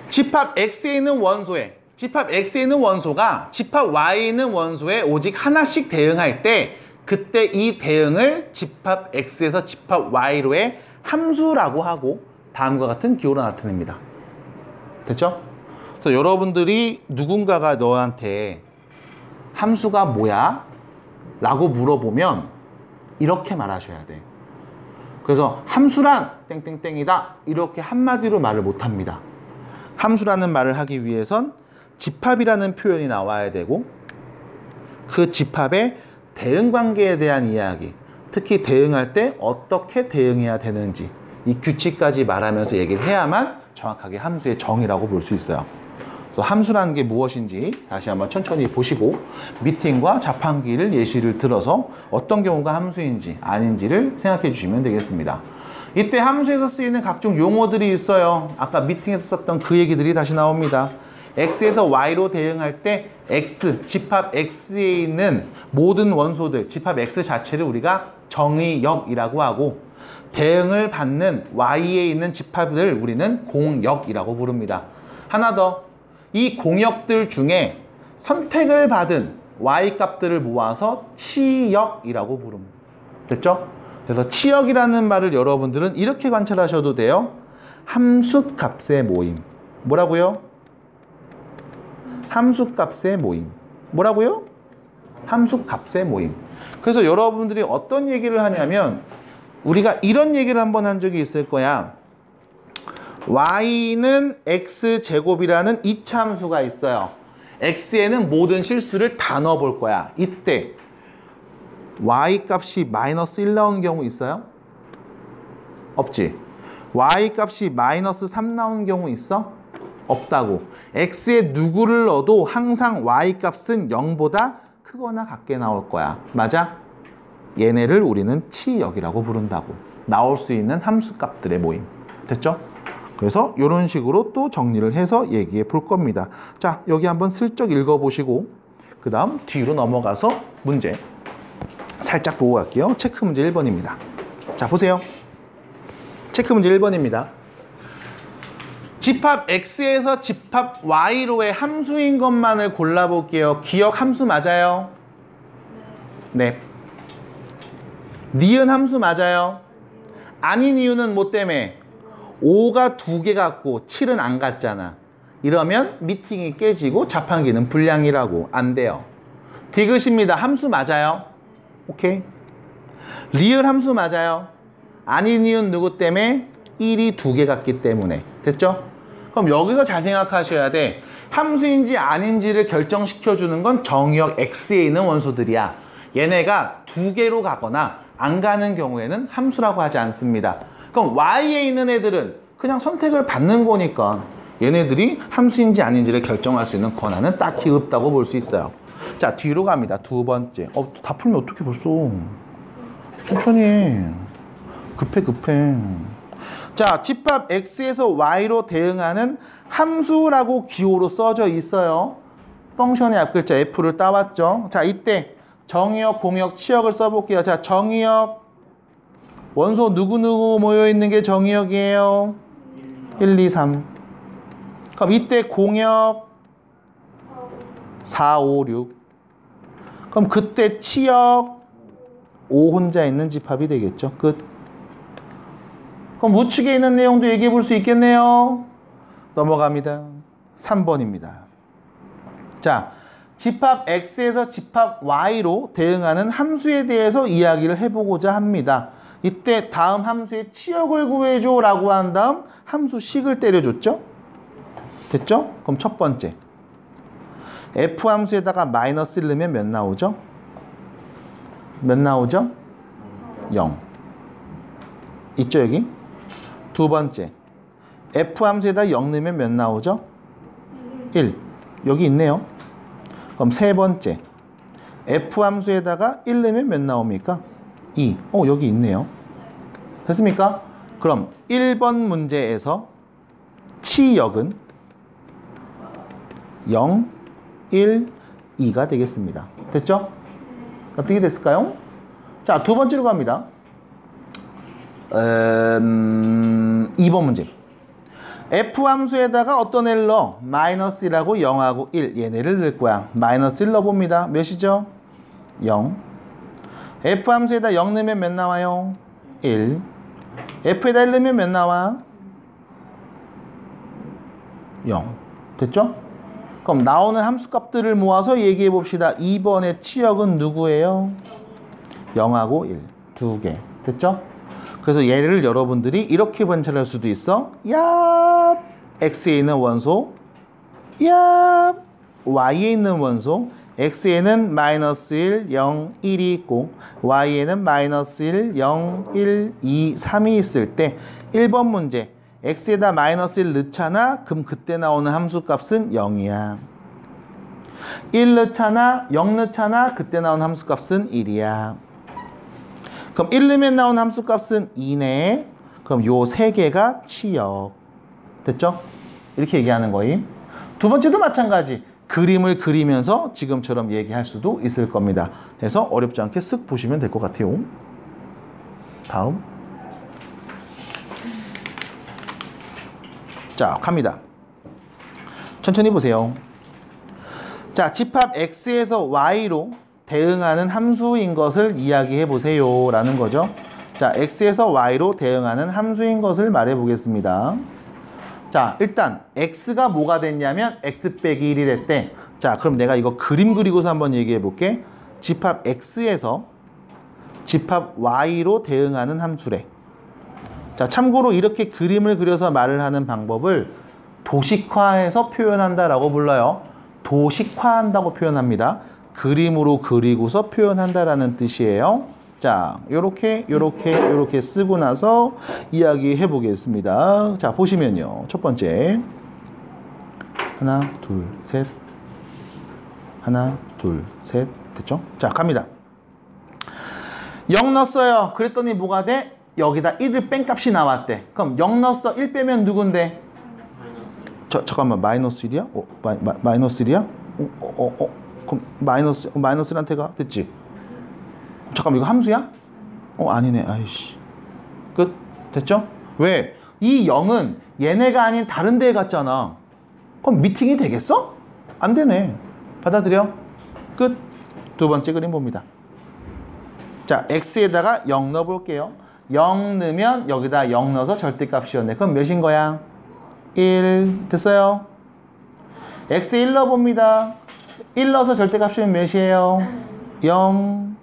집합 X에 있는 원소에, 집합 X에 있는 원소가 집합 Y에 있는 원소에 오직 하나씩 대응할 때, 그때 이 대응을 집합 X에서 집합 Y로의 함수라고 하고 다음과 같은 기호로 나타냅니다. 됐죠? 그래서 여러분들이 누군가가 너한테 함수가 뭐야? 라고 물어보면 이렇게 말하셔야 돼. 그래서 함수란 땡땡땡이다 이렇게 한마디로 말을 못합니다. 함수라는 말을 하기 위해선 집합이라는 표현이 나와야 되고, 그 집합의 대응관계에 대한 이야기, 특히 대응할 때 어떻게 대응해야 되는지 이 규칙까지 말하면서 얘기를 해야만 정확하게 함수의 정의라고 볼 수 있어요. 그래서 함수라는 게 무엇인지 다시 한번 천천히 보시고, 미팅과 자판기를 예시를 들어서 어떤 경우가 함수인지 아닌지를 생각해 주시면 되겠습니다. 이때 함수에서 쓰이는 각종 용어들이 있어요. 아까 미팅에서 썼던 그 얘기들이 다시 나옵니다. X에서 Y로 대응할 때 X, 집합 X에 있는 모든 원소들, 집합 X 자체를 우리가 정의역이라고 하고, 대응을 받는 Y에 있는 집합을 우리는 공역이라고 부릅니다. 하나 더, 이 공역들 중에 선택을 받은 Y 값들을 모아서 치역이라고 부릅니다. 됐죠? 그래서 치역이라는 말을 여러분들은 이렇게 관찰하셔도 돼요. 함수값의 모임. 뭐라고요? 함수값의 모임. 뭐라고요? 함수값의 모임. 그래서 여러분들이 어떤 얘기를 하냐면, 우리가 이런 얘기를 한번 한 적이 있을 거야. y는 x제곱이라는 이차함수가 있어요. x에는 모든 실수를 다 넣어볼 거야. 이때 y 값이 마이너스 1 나오는 경우 있어요? 없지. y 값이 마이너스 3 나오는 경우 있어? 없다고. x에 누구를 넣어도 항상 y 값은 0보다 크거나 같게 나올 거야. 맞아? 얘네를 우리는 치역이라고 부른다고. 나올 수 있는 함수값들의 모임. 됐죠? 그래서 이런 식으로 또 정리를 해서 얘기해 볼 겁니다. 자, 여기 한번 슬쩍 읽어보시고 그 다음 뒤로 넘어가서 문제 살짝 보고 갈게요. 체크 문제 1번입니다. 자, 보세요. 체크 문제 1번입니다. 집합 X에서 집합 Y로의 함수인 것만을 골라볼게요. 기억 함수 맞아요? 네. 니은 함수 맞아요? 아닌 이유는 뭐 때문에? 5가 2개 같고 7은 안 같잖아. 이러면 미팅이 깨지고 자판기는 불량이라고. 안 돼요. 디귿입니다. 함수 맞아요? 오케이. 리을 함수 맞아요? 아닌 이유는 누구 때문에? 1이 2개 같기 때문에. 됐죠? 그럼 여기서 잘 생각하셔야 돼. 함수인지 아닌지를 결정시켜주는 건 정의역 X에 있는 원소들이야. 얘네가 2개로 가거나 안 가는 경우에는 함수라고 하지 않습니다. 그럼 Y에 있는 애들은 그냥 선택을 받는 거니까 얘네들이 함수인지 아닌지를 결정할 수 있는 권한은 딱히 없다고 볼 수 있어요. 자, 뒤로 갑니다. 두 번째. 다 풀면 어떻게 벌써. 천천히 해. 급해. 자, 집합 X에서 Y로 대응하는 함수라고 기호로 써져 있어요. 펑션의 앞글자 F를 따왔죠. 자, 이때 정의역, 공역, 치역을 써볼게요. 자, 정의역. 원소 누구누구 모여있는 게 정의역이에요. 1, 2, 3. 그럼 이때 공역 4, 5, 6. 그럼 그때 치역 5 혼자 있는 집합이 되겠죠. 끝. 그럼 우측에 있는 내용도 얘기해 볼 수 있겠네요. 넘어갑니다. 3번입니다. 자, 집합 X에서 집합 Y로 대응하는 함수에 대해서 이야기를 해보고자 합니다. 이때 다음 함수의 치역을 구해줘 라고 한 다음 함수식을 때려줬죠? 됐죠? 그럼 첫 번째 F 함수에다가 마이너스 1 넣으면 몇 나오죠? 몇 나오죠? 0 있죠 여기? 두 번째 F 함수에다 0 넣으면 몇 나오죠? 1. 여기 있네요. 그럼 세 번째. f 함수에다가 1 넣으면 몇 나옵니까? 2. 여기 있네요. 됐습니까? 그럼 1번 문제에서 치역은 0, 1, 2가 되겠습니다. 됐죠? 어떻게 됐을까요? 자, 두 번째로 갑니다. 2번 문제. f 함수에다가 어떤 애를 넣어? 마이너스 1하고 0하고 1 얘네를 넣을 거야. 마이너스 1 넣어봅니다. 몇이죠? 0. f 함수에다 0 넣으면 몇 나와요? 1. f에다 1 넣으면 몇 나와? 0. 됐죠? 그럼 나오는 함수값들을 모아서 얘기해 봅시다. 2번의 치역은 누구예요? 0하고 1. 두 개. 됐죠? 그래서 얘를 여러분들이 이렇게 관찰할 수도 있어. 야, x에 있는 원소, 야, y에 있는 원소, x에는 마이너스 1, 0, 1이 있고 y에는 마이너스 1, 0, 1, 2, 3이 있을 때 1번 문제 x에다 마이너스 1 넣잖아. 그럼 그때 나오는 함수값은 0이야. 1 넣잖아, 0 넣잖아. 그때 나오는 함수값은 1이야. 그럼 1 넣으면 나온 함수값은 2네. 그럼 요 세 개가 치역. 됐죠? 이렇게 얘기하는 거임. 두 번째도 마찬가지. 그림을 그리면서 지금처럼 얘기할 수도 있을 겁니다. 그래서 어렵지 않게 쓱 보시면 될 것 같아요. 다음. 자, 갑니다. 천천히 보세요. 자, 집합 x에서 y로 대응하는 함수인 것을 이야기해 보세요 라는 거죠. 자, x에서 y로 대응하는 함수인 것을 말해 보겠습니다. 자, 일단 x가 뭐가 됐냐면 x 빼기 1이 됐대. 자, 그럼 내가 이거 그림 그리고서 한번 얘기해 볼게. 집합 x에서 집합 y로 대응하는 함수래. 자, 참고로 이렇게 그림을 그려서 말을 하는 방법을 도식화해서 표현한다라고 불러요. 도식화한다고 표현합니다. 그림으로 그리고서 표현한다라는 뜻이에요. 자, 요렇게 쓰고 나서 이야기해 보겠습니다. 자, 보시면요. 첫 번째. 하나, 둘, 셋. 하나, 둘, 셋. 됐죠? 자, 갑니다. 0 넣었어요. 그랬더니 뭐가 돼? 여기다 1을 뺀 값이 나왔대. 그럼 0 넣었어. 1 빼면 누군데? 잠깐만, 마이너스 1이야? 마이너스 1이야? 그럼 마이너스 1한테가 됐지? 잠깐만, 이거 함수야? 아니네. 아이씨. 끝? 됐죠? 왜? 이 0은 얘네가 아닌 다른 데에 갔잖아. 그럼 미팅이 되겠어? 안 되네. 받아들여? 끝. 두 번째 그림 봅니다. 자, x에다가 0 넣어볼게요. 0 넣으면 여기다 0 넣어서 절대값이었네. 그럼 몇인 거야? 1. 됐어요? x에 1 넣어봅니다. 1 넣어서 절대값이면 몇이에요? 0.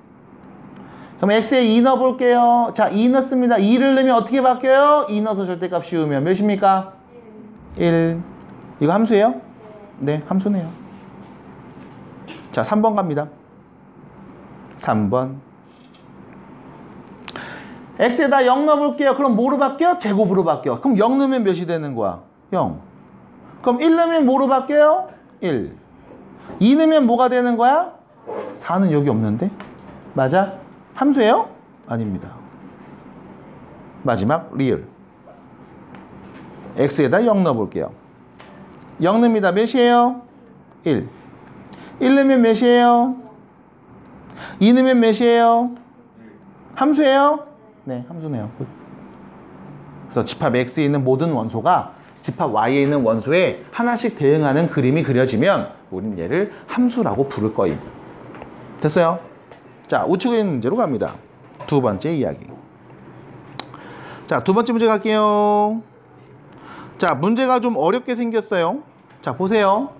그럼 x에 2 넣어볼게요. 자, 2 넣습니다. 2를 넣으면 어떻게 바뀌어요? 2 넣어서 절대값 씌우면 몇입니까? 1. 이거 함수예요? 네, 함수네요. 자, 3번 갑니다. 3번. x에다 0 넣어볼게요. 그럼 뭐로 바뀌어? 제곱으로 바뀌어. 그럼 0 넣으면 몇이 되는 거야? 0. 그럼 1 넣으면 뭐로 바뀌어요? 1. 2 넣으면 뭐가 되는 거야? 4는 여기 없는데? 맞아? 함수예요? 아닙니다. 마지막 리을. x에다 0 넣어볼게요. 0 넣습니다. 몇이에요? 1. 1 넣으면 몇이에요? 2 넣으면 몇이에요? 함수예요? 네, 함수네요. 그래서 집합 x에 있는 모든 원소가 집합 y에 있는 원소에 하나씩 대응하는 그림이 그려지면 우리는 얘를 함수라고 부를 거임. 됐어요? 자, 우측 그림 문제로 갑니다. 두 번째 이야기. 자, 두 번째 문제 갈게요. 자, 문제가 좀 어렵게 생겼어요. 자, 보세요.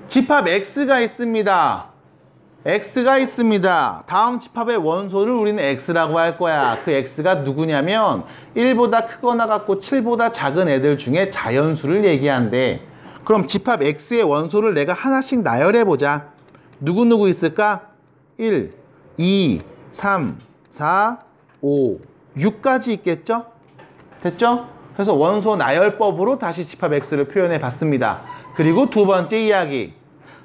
집합 x가 있습니다. x가 있습니다. 다음 집합의 원소를 우리는 x라고 할 거야. 그 x가 누구냐면 1보다 크거나 같고 7보다 작은 애들 중에 자연수를 얘기한대. 그럼 집합 x의 원소를 내가 하나씩 나열해 보자. 누구누구 있을까? 1, 2, 3, 4, 5, 6까지 있겠죠? 됐죠? 그래서 원소 나열법으로 다시 집합 x를 표현해 봤습니다. 그리고 두 번째 이야기.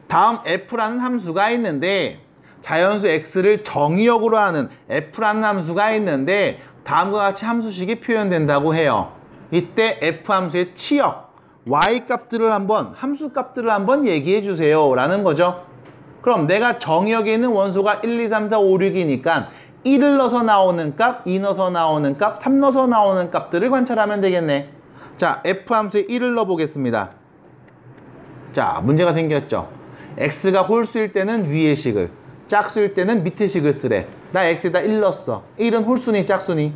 다음 f라는 함수가 있는데 자연수 x를 정의역으로 하는 f라는 함수가 있는데 다음과 같이 함수식이 표현된다고 해요. 이때 f 함수의 치역, y 값들을 한번, 함수 값들을 한번 얘기해 주세요 라는 거죠. 그럼 내가 정의역에 있는 원소가 1, 2, 3, 4, 5, 6이니까 1을 넣어서 나오는 값, 2 넣어서 나오는 값, 3 넣어서 나오는 값들을 관찰하면 되겠네. 자, f 함수에 1을 넣어 보겠습니다. 자, 문제가 생겼죠. x가 홀수일 때는 위의 식을, 짝수일 때는 밑의 식을 쓰래. 나 x에다 1 넣었어. 1은 홀수니 짝수니?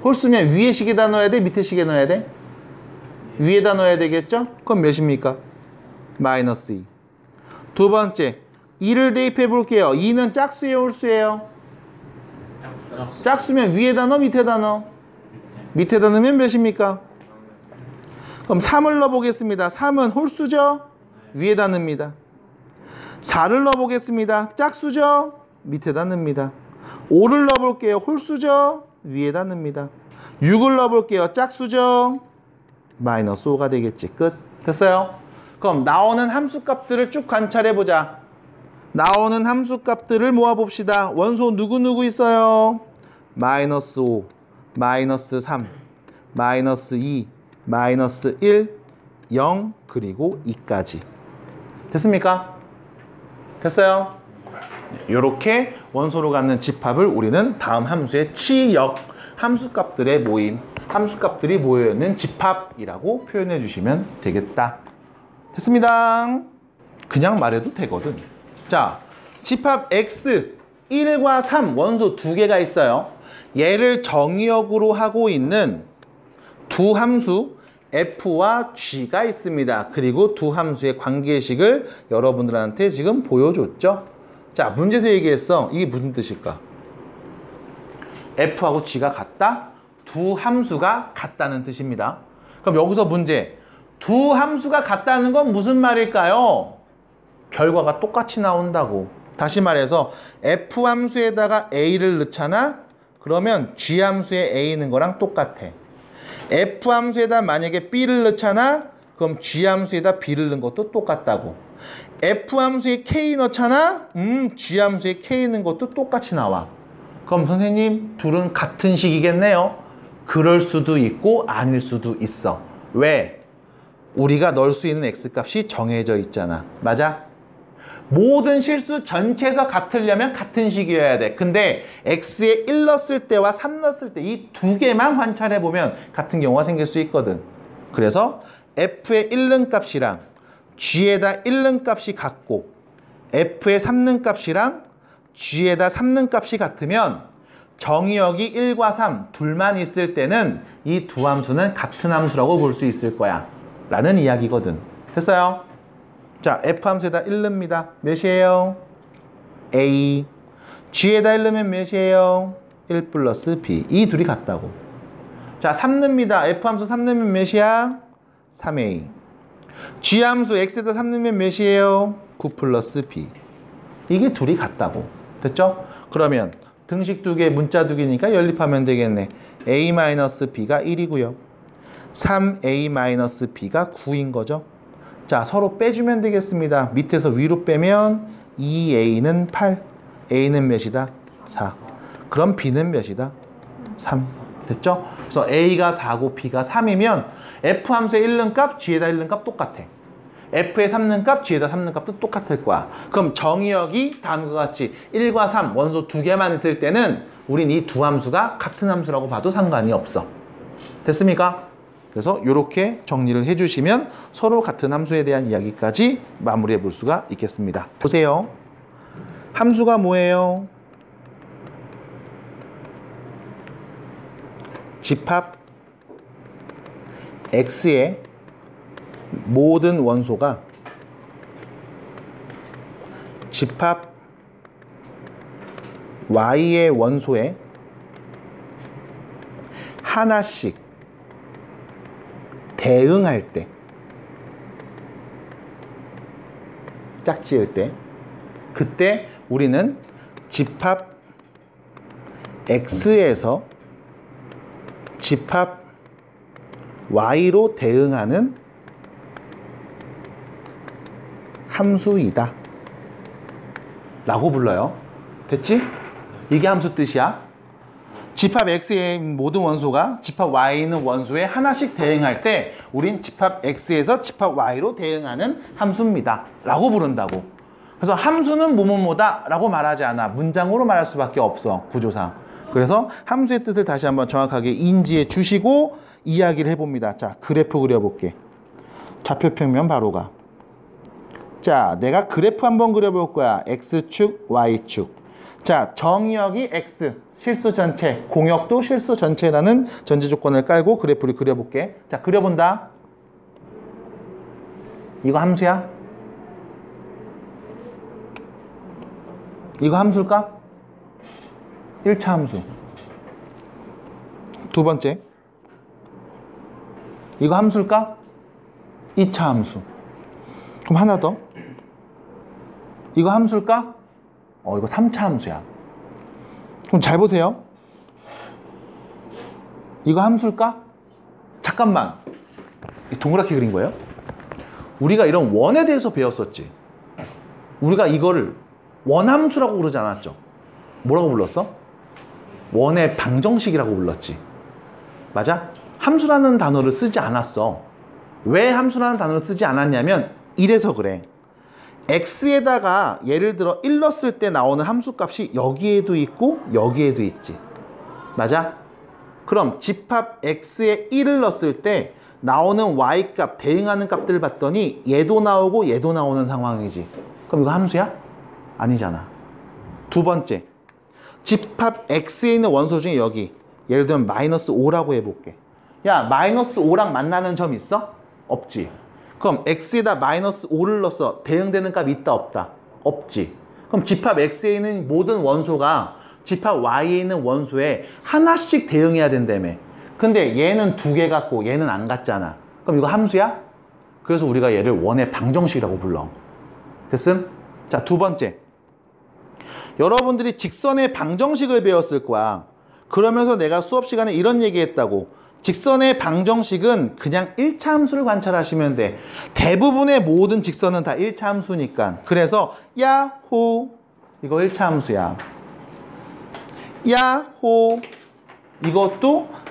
홀수면 위의 식에다 넣어야 돼? 밑의 식에 넣어야 돼? 위에다 넣어야 되겠죠? 그럼 몇입니까? 마이너스 2. 두 번째, 2를 대입해 볼게요. 2는 짝수예요, 홀수예요? 짝수면 위에다 넣어, 밑에다 넣어? 밑에다 넣으면 몇입니까? 그럼 3을 넣어 보겠습니다. 3은 홀수죠? 위에다 넣습니다. 4를 넣어 보겠습니다. 짝수죠? 밑에다 넣습니다. 5를 넣어 볼게요. 홀수죠? 위에다 넣습니다. 6을 넣어 볼게요. 짝수죠? 마이너스 5가 되겠지. 끝. 됐어요? 그럼 나오는 함수값들을 쭉 관찰해보자. 나오는 함수값들을 모아봅시다. 원소 누구누구 있어요? 마이너스 5, 마이너스 3, 마이너스 2, 마이너스 1, 0, 그리고 2까지. 됐습니까? 됐어요? 이렇게 원소로 갖는 집합을 우리는 다음 함수의 치역, 함수값들의 모임, 함수값들이 모여있는 집합이라고 표현해 주시면 되겠다. 됐습니다. 그냥 말해도 되거든. 자, 집합 X 1과 3 원소 두 개가 있어요. 얘를 정의역으로 하고 있는 두 함수 F와 G가 있습니다. 그리고 두 함수의 관계식을 여러분들한테 지금 보여줬죠. 자, 문제에서 얘기했어. 이게 무슨 뜻일까? F하고 G가 같다? 두 함수가 같다는 뜻입니다. 그럼 여기서 문제. 두 함수가 같다는 건 무슨 말일까요? 결과가 똑같이 나온다고. 다시 말해서 F 함수에다가 A를 넣잖아? 그러면 G 함수에 A 있는 거랑 똑같아. F 함수에다 만약에 B를 넣잖아? 그럼 G 함수에다 B를 넣은 것도 똑같다고. F 함수에 K 넣잖아? G 함수에 K 있는 것도 똑같이 나와. 그럼 선생님, 둘은 같은 식이겠네요? 그럴 수도 있고 아닐 수도 있어. 왜? 우리가 넣을 수 있는 X값이 정해져 있잖아. 맞아? 모든 실수 전체에서 같으려면 같은 식이어야 돼. 근데 X에 1 넣었을 때와 3 넣었을 때 이 두 개만 관찰해보면 같은 경우가 생길 수 있거든. 그래서 F에 1 넣은 값이랑 G에다 1 넣은 값이 같고 F에 3 넣은 값이랑 G에다 3 넣은 값이 같으면 정의역이 1과 3 둘만 있을 때는 이 두 함수는 같은 함수라고 볼 수 있을 거야 라는 이야기거든. 됐어요? 자, F 함수에다 1 넣습니다. 몇이에요? A. G에다 1 넣으면 몇이에요? 1 플러스 B. 이 둘이 같다고. 자, 3 넣습니다. F 함수 3 넣으면 몇이야? 3A. G 함수 X에다 3 넣으면 몇이에요? 9 플러스 B. 이게 둘이 같다고. 됐죠? 그러면 등식 두 개, 문자 두 개니까 연립하면 되겠네. A-B가 1이고요. 3A-B가 9인 거죠. 자, 서로 빼주면 되겠습니다. 밑에서 위로 빼면 2A는 8, A는 몇이다? 4. 그럼 B는 몇이다? 3. 됐죠? 그래서 A가 4고 B가 3이면 F 함수에 1 넣은 값, G에다 1 넣은 값 똑같아. F에 3 넣은 값, G에다 3 넣은 값도 똑같을 거야. 그럼 정의역이 다음과 같이 1과 3 원소 두 개만 있을 때는 우린 이 두 함수가 같은 함수라고 봐도 상관이 없어. 됐습니까? 그래서 이렇게 정리를 해주시면 서로 같은 함수에 대한 이야기까지 마무리해 볼 수가 있겠습니다. 보세요. 함수가 뭐예요? 집합 X의 모든 원소가 집합 Y의 원소에 하나씩 대응할 때, 짝지을 때, 그때 우리는 집합 X에서 집합 Y로 대응하는 함수이다 라고 불러요. 됐지? 이게 함수 뜻이야. 집합 X의 모든 원소가 집합 Y에 있는 원소에 하나씩 대응할 때 우린 집합 X에서 집합 Y로 대응하는 함수입니다 라고 부른다고. 그래서 함수는 뭐뭐뭐다 라고 말하지 않아. 문장으로 말할 수밖에 없어, 구조상. 그래서 함수의 뜻을 다시 한번 정확하게 인지해 주시고 이야기를 해봅니다. 자, 그래프 그려볼게. 좌표평면 바로 가. 자, 내가 그래프 한번 그려볼 거야. X축, Y축. 자, 정의역이 X, 실수 전체, 공역도 실수 전체라는 전제 조건을 깔고 그래프를 그려볼게. 자, 그려본다. 이거 함수야? 이거 함수일까? 1차 함수. 두 번째. 이거 함수일까? 2차 함수. 그럼 하나 더. 이거 함수일까? 이거 3차 함수야. 그럼 잘 보세요. 이거 함수일까? 잠깐만. 동그랗게 그린 거예요? 우리가 이런 원에 대해서 배웠었지. 우리가 이거를 원함수라고 그러지 않았죠? 뭐라고 불렀어? 원의 방정식이라고 불렀지. 맞아? 함수라는 단어를 쓰지 않았어. 왜 함수라는 단어를 쓰지 않았냐면 이래서 그래. x에다가 예를 들어 1 넣었을 때 나오는 함수값이 여기에도 있고 여기에도 있지. 맞아? 그럼 집합 x에 1을 넣었을 때 나오는 y값, 대응하는 값들을 봤더니 얘도 나오고 얘도 나오는 상황이지. 그럼 이거 함수야? 아니잖아. 두 번째, 집합 x에 있는 원소 중에 여기 예를 들면 마이너스 5라고 해볼게. 야, 마이너스 5랑 만나는 점 있어? 없지. 그럼 x에다 마이너스 5를 넣어서 대응되는 값 있다 없다? 없지. 그럼 집합 x에 있는 모든 원소가 집합 y에 있는 원소에 하나씩 대응해야 된다며. 근데 얘는 두 개 같고 얘는 안 같잖아. 그럼 이거 함수야? 그래서 우리가 얘를 원의 방정식이라고 불러. 됐음? 자, 두 번째. 여러분들이 직선의 방정식을 배웠을 거야. 그러면서 내가 수업 시간에 이런 얘기 했다고. 직선의 방정식은 그냥 1차 함수를 관찰하시면 돼. 대부분의 모든 직선은 다 1차 함수니까. 그래서 야호, 이거 1차 함수야. 야호,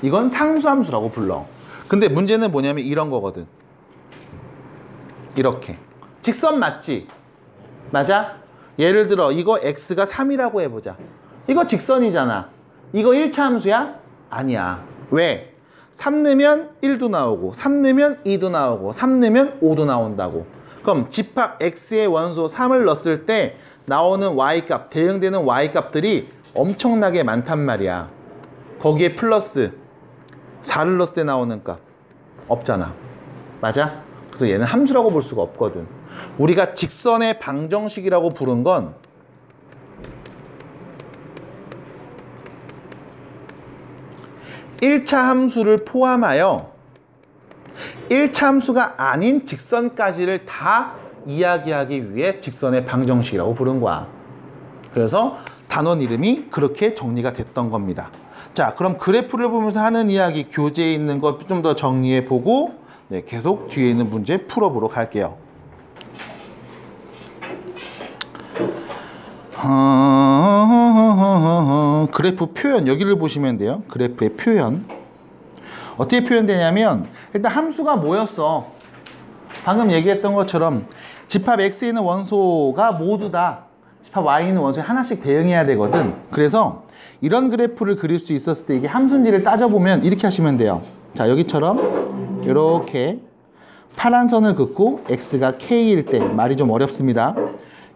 이건 상수함수라고 불러. 근데 문제는 뭐냐면 이런 거거든. 이렇게 직선 맞지? 맞아? 예를 들어 이거 x가 3이라고 해보자. 이거 직선이잖아. 이거 1차 함수야? 아니야. 왜? 3 넣으면 1도 나오고 3 넣으면 2도 나오고 3 넣으면 5도 나온다고. 그럼 집합 x의 원소 3을 넣었을 때 나오는 y값, 대응되는 y값들이 엄청나게 많단 말이야. 거기에 플러스 4를 넣었을 때 나오는 값 없잖아. 맞아? 그래서 얘는 함수라고 볼 수가 없거든. 우리가 직선의 방정식이라고 부른 건 (1차) 함수를 포함하여 1차 함수가 아닌 직선까지를 다 이야기하기 위해 직선의 방정식이라고 부른 거야. 그래서 단원 이름이 그렇게 정리가 됐던 겁니다. 자, 그럼 그래프를 보면서 하는 이야기, 교재에 있는 것 좀 더 정리해 보고 계속 뒤에 있는 문제 풀어보도록 할게요. 그래프 표현, 여기를 보시면 돼요. 그래프의 표현 어떻게 표현되냐면, 일단 함수가 뭐였어? 방금 얘기했던 것처럼 집합 X에 있는 원소가 모두 다 집합 Y에 있는 원소에 하나씩 대응해야 되거든. 그래서 이런 그래프를 그릴 수 있었을 때 이게 함수인지를 따져보면 이렇게 하시면 돼요. 자, 여기처럼 이렇게 파란 선을 긋고 X가 K일 때, 말이 좀 어렵습니다.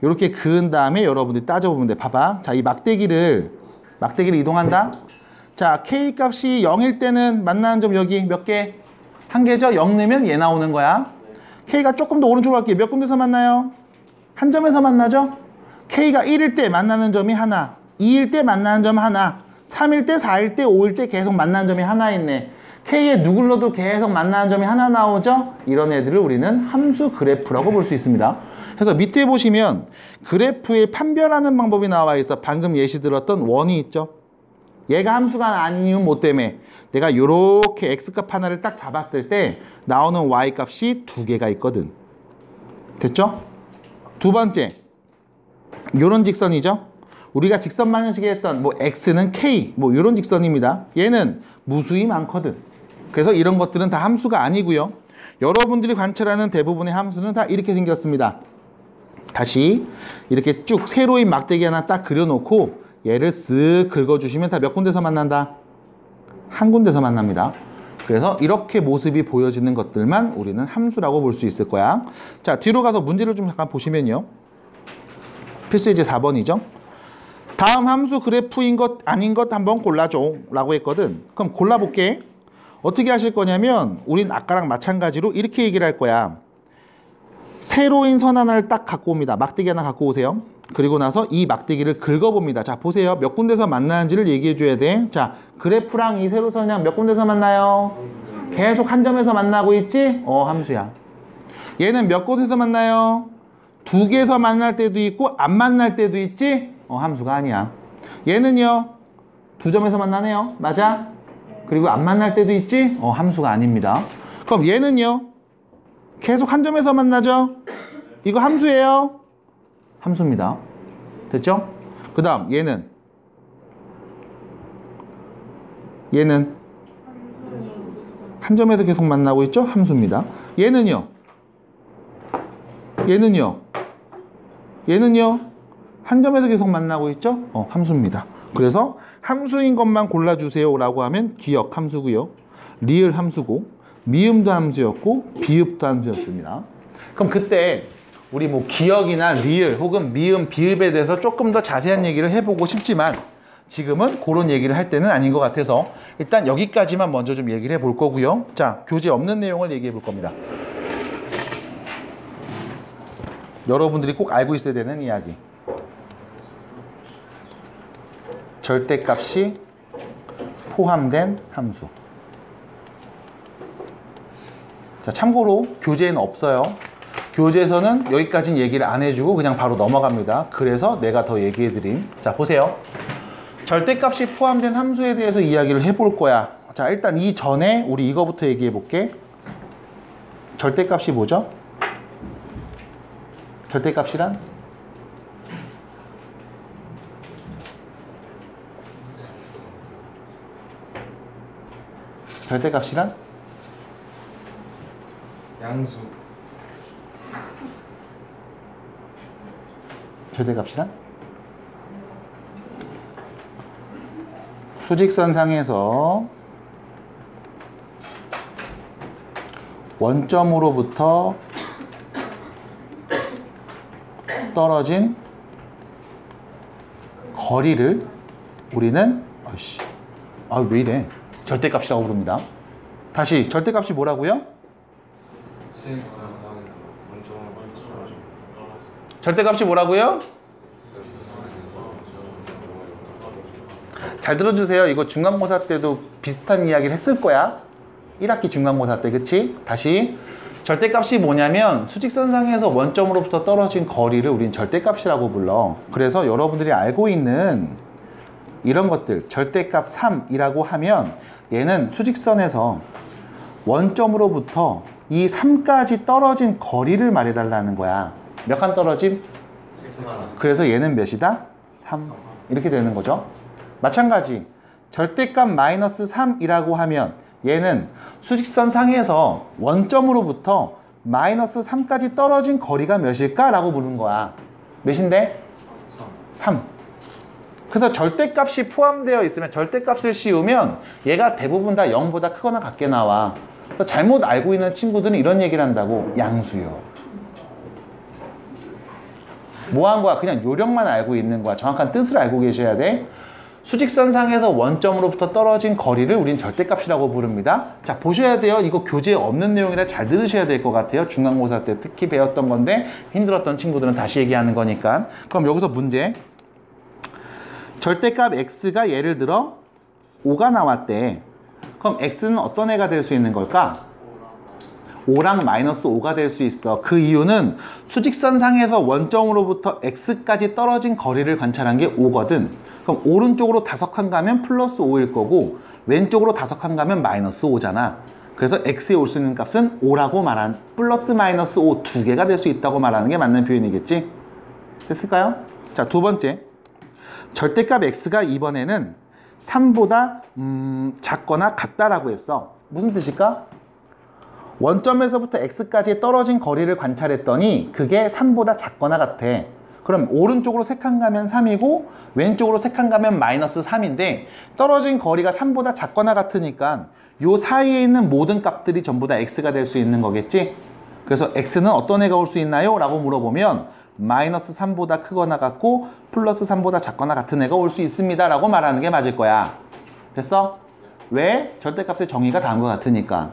이렇게 그은 다음에 여러분들이 따져보면 돼. 봐봐. 자, 이 막대기를 이동한다. 자, K 값이 0일 때는 만나는 점 여기 몇 개? 한 개죠? 0 넣으면 얘 나오는 거야. K가 조금 더 오른쪽으로 갈게요. 몇 군데서 만나요? 한 점에서 만나죠? K가 1일 때 만나는 점이 하나, 2일 때 만나는 점 하나, 3일 때, 4일 때, 5일 때 계속 만나는 점이 하나 있네. K에 누굴 넣어도 계속 만나는 점이 하나 나오죠? 이런 애들을 우리는 함수 그래프라고 볼 수 있습니다. 그래서 밑에 보시면 그래프에 판별하는 방법이 나와 있어. 방금 예시 들었던 원이 있죠? 얘가 함수가 아닌 이유는 뭐 때문에? 내가 이렇게 x값 하나를 딱 잡았을 때 나오는 y값이 두 개가 있거든. 됐죠? 두 번째, 요런 직선이죠. 우리가 직선 방정식에 했던 뭐 x는 k 뭐 요런 직선입니다. 얘는 무수히 많거든. 그래서 이런 것들은 다 함수가 아니고요. 여러분들이 관찰하는 대부분의 함수는 다 이렇게 생겼습니다. 다시 이렇게 쭉 세로인 막대기 하나 딱 그려놓고 얘를 쓱 긁어주시면 다 몇 군데서 만난다? 한 군데서 만납니다. 그래서 이렇게 모습이 보여지는 것들만 우리는 함수라고 볼 수 있을 거야. 자, 뒤로 가서 문제를 좀 잠깐 보시면요. 필수 예제 4번이죠. 다음 함수 그래프인 것 아닌 것 한번 골라줘 라고 했거든. 그럼 골라볼게. 어떻게 하실 거냐면 우린 아까랑 마찬가지로 이렇게 얘기를 할 거야. 세로인 선 하나를 딱 갖고 옵니다. 막대기 하나 갖고 오세요. 그리고 나서 이 막대기를 긁어봅니다. 자, 보세요. 몇 군데서 만나는지를 얘기해 줘야 돼. 자, 그래프랑 이 세로선이랑 몇 군데서 만나요? 계속 한 점에서 만나고 있지? 함수야. 얘는 몇 곳에서 만나요? 두 개에서 만날 때도 있고 안 만날 때도 있지? 함수가 아니야. 얘는요, 두 점에서 만나네요. 맞아? 그리고 안 만날 때도 있지? 함수가 아닙니다. 그럼 얘는요, 계속 한 점에서 만나죠? 이거 함수예요? 함수입니다. 됐죠? 그 다음 얘는 한 점에서 계속 만나고 있죠? 함수입니다. 얘는요 한 점에서 계속 만나고 있죠? 함수입니다. 그래서 함수인 것만 골라주세요 라고 하면 기역 함수고요, 리을 함수고, 미음도 함수였고 비읍도 함수였습니다. 그럼 그때 우리 뭐 기역이나 리을 혹은 미음, 비읍에 대해서 조금 더 자세한 얘기를 해보고 싶지만 지금은 그런 얘기를 할 때는 아닌 것 같아서 일단 여기까지만 먼저 좀 얘기를 해볼 거고요. 자, 교재 없는 내용을 얘기해 볼 겁니다. 여러분들이 꼭 알고 있어야 되는 이야기. 절대값이 포함된 함수. 자, 참고로 교재에는 없어요. 교재에서는 여기까지는 얘기를 안 해주고 그냥 바로 넘어갑니다. 그래서 내가 더 얘기해드림. 자, 보세요. 절대값이 포함된 함수에 대해서 이야기를 해볼 거야. 자, 일단 이 전에 우리 이거부터 얘기해 볼게. 절대값이 뭐죠? 절대값이란? 절대값이란? 양수. 절대값이란? 수직선상에서 원점으로부터 떨어진 거리를 우리는 왜 이래? 절대값이라고 부릅니다. 다시 절대값이 뭐라고요? 절대값이 뭐라고요? 잘 들어주세요. 이거 중간고사 때도 비슷한 이야기를 했을 거야. 1학기 중간고사 때, 그치? 다시 절대값이 뭐냐면 수직선상에서 원점으로부터 떨어진 거리를 우린 절대값이라고 불러. 그래서 여러분들이 알고 있는 이런 것들, 절대값 3이라고 하면 얘는 수직선에서 원점으로부터 이 3까지 떨어진 거리를 말해달라는 거야. 몇 칸 떨어짐? 그래서 얘는 몇이다? 3. 이렇게 되는 거죠. 마찬가지 절대값 마이너스 3이라고 하면 얘는 수직선 상에서 원점으로부터 마이너스 3까지 떨어진 거리가 몇일까? 라고 부르는 거야. 몇인데? 3. 그래서 절대값이 포함되어 있으면 절대값을 씌우면 얘가 대부분 다 0보다 크거나 같게 나와. 그래서 잘못 알고 있는 친구들은 이런 얘기를 한다고. 양수요. 뭐 한 거야? 그냥 요령만 알고 있는 거야. 정확한 뜻을 알고 계셔야 돼. 수직선상에서 원점으로부터 떨어진 거리를 우린 절대값이라고 부릅니다. 자, 보셔야 돼요. 이거 교재에 없는 내용이라 잘 들으셔야 될 것 같아요. 중간고사 때 특히 배웠던 건데 힘들었던 친구들은 다시 얘기하는 거니까. 그럼 여기서 문제. 절대값 x가 예를 들어 5가 나왔대. 그럼 x는 어떤 애가 될 수 있는 걸까? 5랑 마이너스 5가 될 수 있어. 그 이유는 수직선상에서 원점으로부터 x까지 떨어진 거리를 관찰한 게 5거든. 그럼 오른쪽으로 5칸 가면 플러스 5일 거고 왼쪽으로 5칸 가면 마이너스 5잖아. 그래서 x에 올 수 있는 값은 5라고 말한 플러스 마이너스 5 두 개가 될 수 있다고 말하는 게 맞는 표현이겠지? 됐을까요? 자, 두 번째. 절대값 x가 이번에는 3보다 작거나 같다라고 했어. 무슨 뜻일까? 원점에서부터 x까지 떨어진 거리를 관찰했더니 그게 3보다 작거나 같아. 그럼 오른쪽으로 3칸 가면 3이고 왼쪽으로 3칸 가면 마이너스 3인데 떨어진 거리가 3보다 작거나 같으니까 요 사이에 있는 모든 값들이 전부 다 x가 될 수 있는 거겠지? 그래서 x는 어떤 애가 올 수 있나요? 라고 물어보면 마이너스 3보다 크거나 같고 플러스 3보다 작거나 같은 애가 올 수 있습니다 라고 말하는 게 맞을 거야. 됐어? 왜? 절대값의 정의가 다음과 같으니까.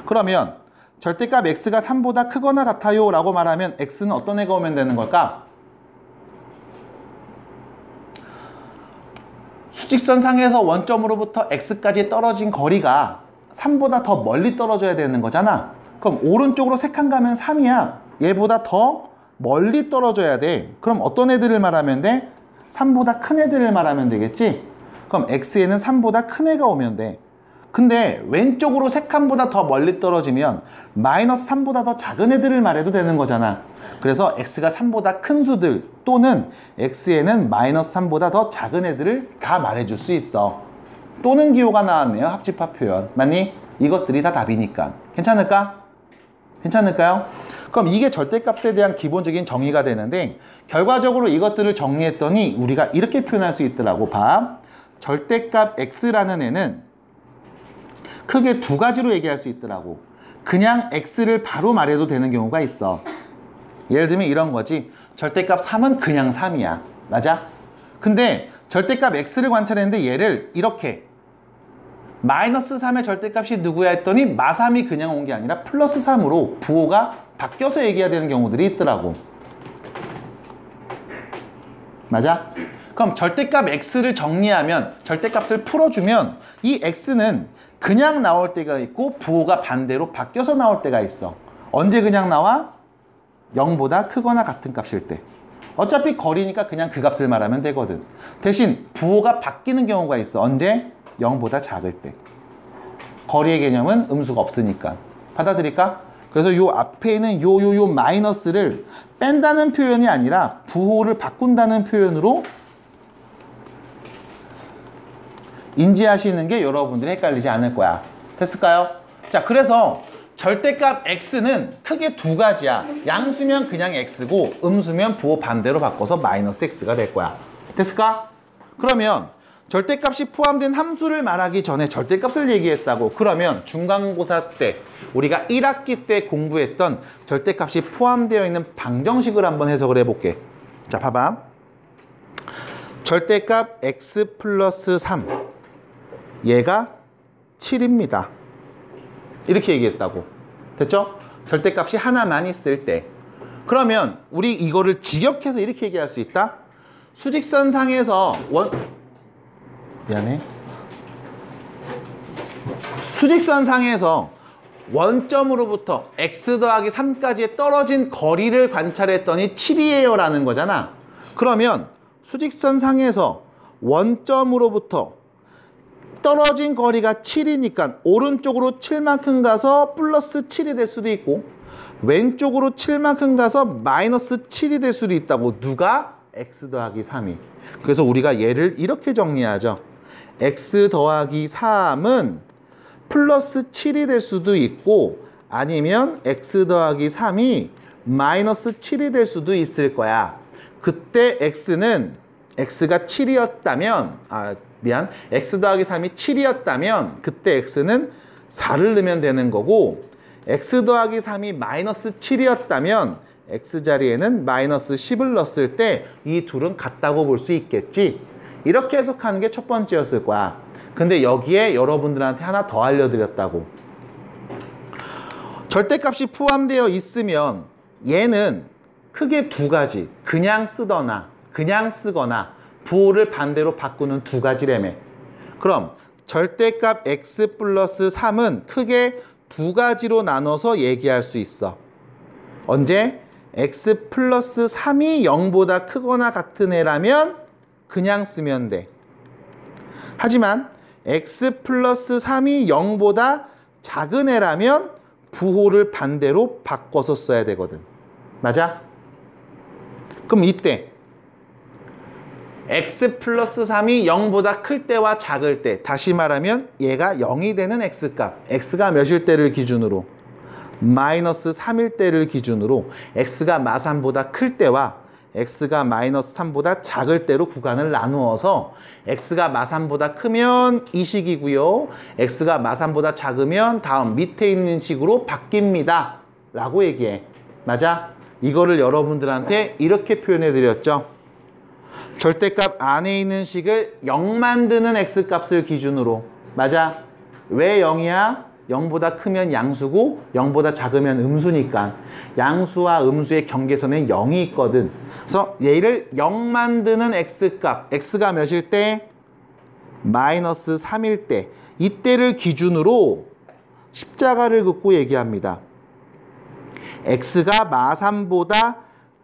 그러면 절대값 x가 3보다 크거나 같아요 라고 말하면 x는 어떤 애가 오면 되는 걸까? 수직선 상에서 원점으로부터 x까지 떨어진 거리가 3보다 더 멀리 떨어져야 되는 거잖아. 그럼 오른쪽으로 3칸 가면 3이야. 얘보다 더 멀리 떨어져야 돼. 그럼 어떤 애들을 말하면 돼? 3보다 큰 애들을 말하면 되겠지? 그럼 x에는 3보다 큰 애가 오면 돼. 근데 왼쪽으로 3칸보다 더 멀리 떨어지면 마이너스 3보다 더 작은 애들을 말해도 되는 거잖아. 그래서 x가 3보다 큰 수들 또는 x에는 마이너스 3보다 더 작은 애들을 다 말해줄 수 있어. 또는 기호가 나왔네요. 합집합 표현. 맞니? 이것들이 다 답이니까. 괜찮을까? 괜찮을까요? 그럼 이게 절대값에 대한 기본적인 정의가 되는데 결과적으로 이것들을 정리했더니 우리가 이렇게 표현할 수 있더라고. 봐. 절대값 x라는 애는 크게 두 가지로 얘기할 수 있더라고. 그냥 x를 바로 말해도 되는 경우가 있어. 예를 들면 이런 거지. 절대값 3은 그냥 3이야. 맞아? 근데 절대값 x를 관찰했는데 얘를 이렇게 마이너스 3의 절대값이 누구야 했더니 마3이 그냥 온 게 아니라 플러스 3으로 부호가 바뀌어서 얘기해야 되는 경우들이 있더라고. 맞아? 그럼 절대값 x를 정리하면 절대값을 풀어주면 이 x는 그냥 나올 때가 있고 부호가 반대로 바뀌어서 나올 때가 있어. 언제 그냥 나와? 0보다 크거나 같은 값일 때. 어차피 거리니까 그냥 그 값을 말하면 되거든. 대신 부호가 바뀌는 경우가 있어. 언제? 0보다 작을 때. 거리의 개념은 음수가 없으니까. 받아들일까? 그래서 요 앞에 있는 요 마이너스를 뺀다는 표현이 아니라 부호를 바꾼다는 표현으로 인지하시는 게 여러분들이 헷갈리지 않을 거야. 됐을까요? 자, 그래서 절대값 x는 크게 두 가지야. 양수면 그냥 x고 음수면 부호 반대로 바꿔서 마이너스 x가 될 거야. 됐을까? 그러면 절대값이 포함된 함수를 말하기 전에 절대값을 얘기했다고. 그러면 중간고사 때 우리가 1학기 때 공부했던 절대값이 포함되어 있는 방정식을 한번 해석을 해볼게. 자, 봐봐. 절대값 x 플러스 3 얘가 7입니다. 이렇게 얘기했다고. 됐죠? 절대값이 하나만 있을 때. 그러면 우리 이거를 직역해서 이렇게 얘기할 수 있다. 수직선 상에서 미안해. 수직선 상에서 원점으로부터 x 더하기 3까지의 떨어진 거리를 관찰했더니 7이에요 라는 거잖아. 그러면 수직선 상에서 원점으로부터 떨어진 거리가 7이니까 오른쪽으로 7만큼 가서 플러스 7이 될 수도 있고 왼쪽으로 7만큼 가서 마이너스 7이 될 수도 있다고. 누가? x 더하기 3이. 그래서 우리가 얘를 이렇게 정리하죠. x 더하기 3은 플러스 7이 될 수도 있고 아니면 x 더하기 3이 마이너스 7이 될 수도 있을 거야. 그때 x는 x가 7이었다면 x 더하기 3이 7이었다면 그때 x는 4를 넣으면 되는 거고 x 더하기 3이 마이너스 7이었다면 x 자리에는 마이너스 10을 넣었을 때 이 둘은 같다고 볼 수 있겠지. 이렇게 해석하는 게 첫 번째였을 거야. 근데 여기에 여러분들한테 하나 더 알려드렸다고. 절대값이 포함되어 있으면 얘는 크게 두 가지. 그냥 쓰거나 부호를 반대로 바꾸는 두 가지라며. 그럼 절대값 x 플러스 3은 크게 두 가지로 나눠서 얘기할 수 있어. 언제? x 플러스 3이 0보다 크거나 같은 애라면 그냥 쓰면 돼. 하지만 x 플러스 3이 0보다 작은 애라면 부호를 반대로 바꿔서 써야 되거든. 맞아? 그럼 이때 x 플러스 3이 0보다 클 때와 작을 때, 다시 말하면 얘가 0이 되는 x값, x가 몇일 때를 기준으로? 마이너스 3일 때를 기준으로 x가 마3보다 클 때와 x가 마이너스 3보다 작을 때로 구간을 나누어서 x가 마3보다 크면 이 식이고요, x가 마3보다 작으면 다음 밑에 있는 식으로 바뀝니다 라고 얘기해. 맞아? 이거를 여러분들한테 이렇게 표현해 드렸죠. 절대값 안에 있는 식을 0 만드는 x값을 기준으로. 맞아? 왜 0이야? 0보다 크면 양수고 0보다 작으면 음수니까 양수와 음수의 경계선에 0이 있거든. 그래서 얘를 0 만드는 x값, x가 몇일 때? 마이너스 3일 때, 이때를 기준으로 십자가를 긋고 얘기합니다. x가 마3보다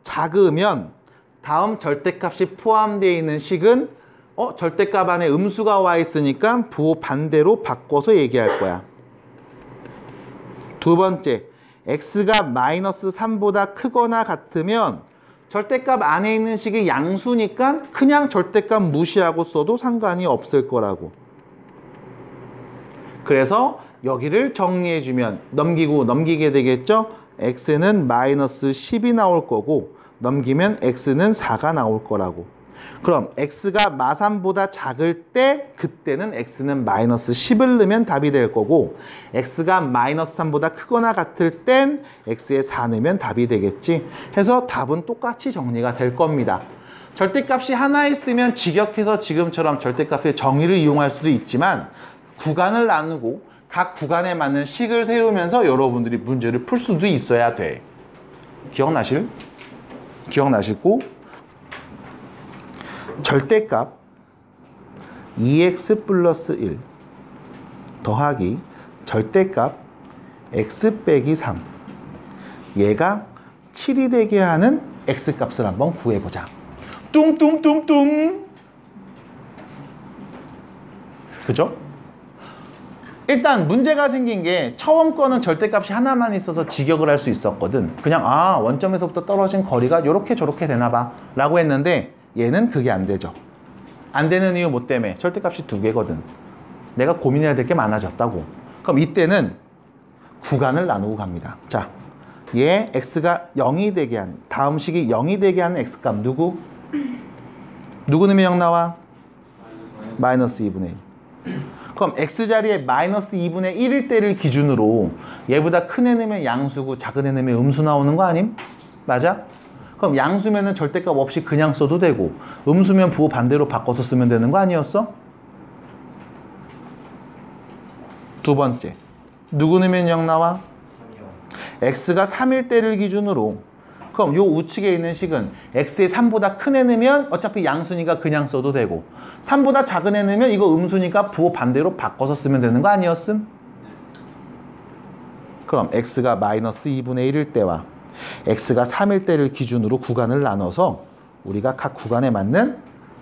작으면 다음 절대값이 포함되어 있는 식은 절대값 안에 음수가 와 있으니까 부호 반대로 바꿔서 얘기할 거야. 두 번째, x가 마이너스 3보다 크거나 같으면 절대값 안에 있는 식이 양수니까 그냥 절대값 무시하고 써도 상관이 없을 거라고. 그래서 여기를 정리해주면 넘기게 되겠죠? x는 마이너스 10이 나올 거고 넘기면 x는 4가 나올 거라고. 그럼 x가 마3보다 작을 때 그때는 x는 마이너스 10을 넣으면 답이 될 거고, x가 마이너스 3보다 크거나 같을 땐 x에 4 넣으면 답이 되겠지. 해서 답은 똑같이 정리가 될 겁니다. 절대값이 하나 있으면 직역해서 지금처럼 절대값의 정의를 이용할 수도 있지만 구간을 나누고 각 구간에 맞는 식을 세우면서 여러분들이 문제를 풀 수도 있어야 돼. 기억나실고, 절대값 2x 플러스 1 더하기 절대값 x 빼기 3, 얘가 7이 되게 하는 x값을 한번 구해보자. 뚱뚱뚱뚱. 그죠? 일단 문제가 생긴 게 처음 거는 절대값이 하나만 있어서 직역을 할 수 있었거든. 그냥 원점에서부터 떨어진 거리가 이렇게 저렇게 되나 봐 라고 했는데 얘는 그게 안 되죠. 안 되는 이유 뭐 때문에? 절대값이 2개거든. 내가 고민해야 될 게 많아졌다고. 그럼 이때는 구간을 나누고 갑니다. 자, 얘 x가 0이 되게 하는, 다음 식이 0이 되게 하는 x값 누구 넣으면 0 나와? 마이너스 2분의 1. 그럼 x자리에 마이너스 2분의 1일 때를 기준으로 얘보다 큰 애 넣으면 양수고 작은 애 넣으면 음수 나오는 거 아님? 맞아? 그럼 양수면은 절대값 없이 그냥 써도 되고 음수면 부호 반대로 바꿔서 쓰면 되는 거 아니었어? 두 번째, 누구 넣으면 0 나와? x가 3일 때를 기준으로. 그럼 요 우측에 있는 식은 x의 3보다 큰 애 넣으면 어차피 양수니까 그냥 써도 되고 3보다 작은 애 넣으면 이거 음수니까 부호 반대로 바꿔서 쓰면 되는 거 아니었음? 그럼 x가 마이너스 2분의 1일 때와 x가 3일 때를 기준으로 구간을 나눠서 우리가 각 구간에 맞는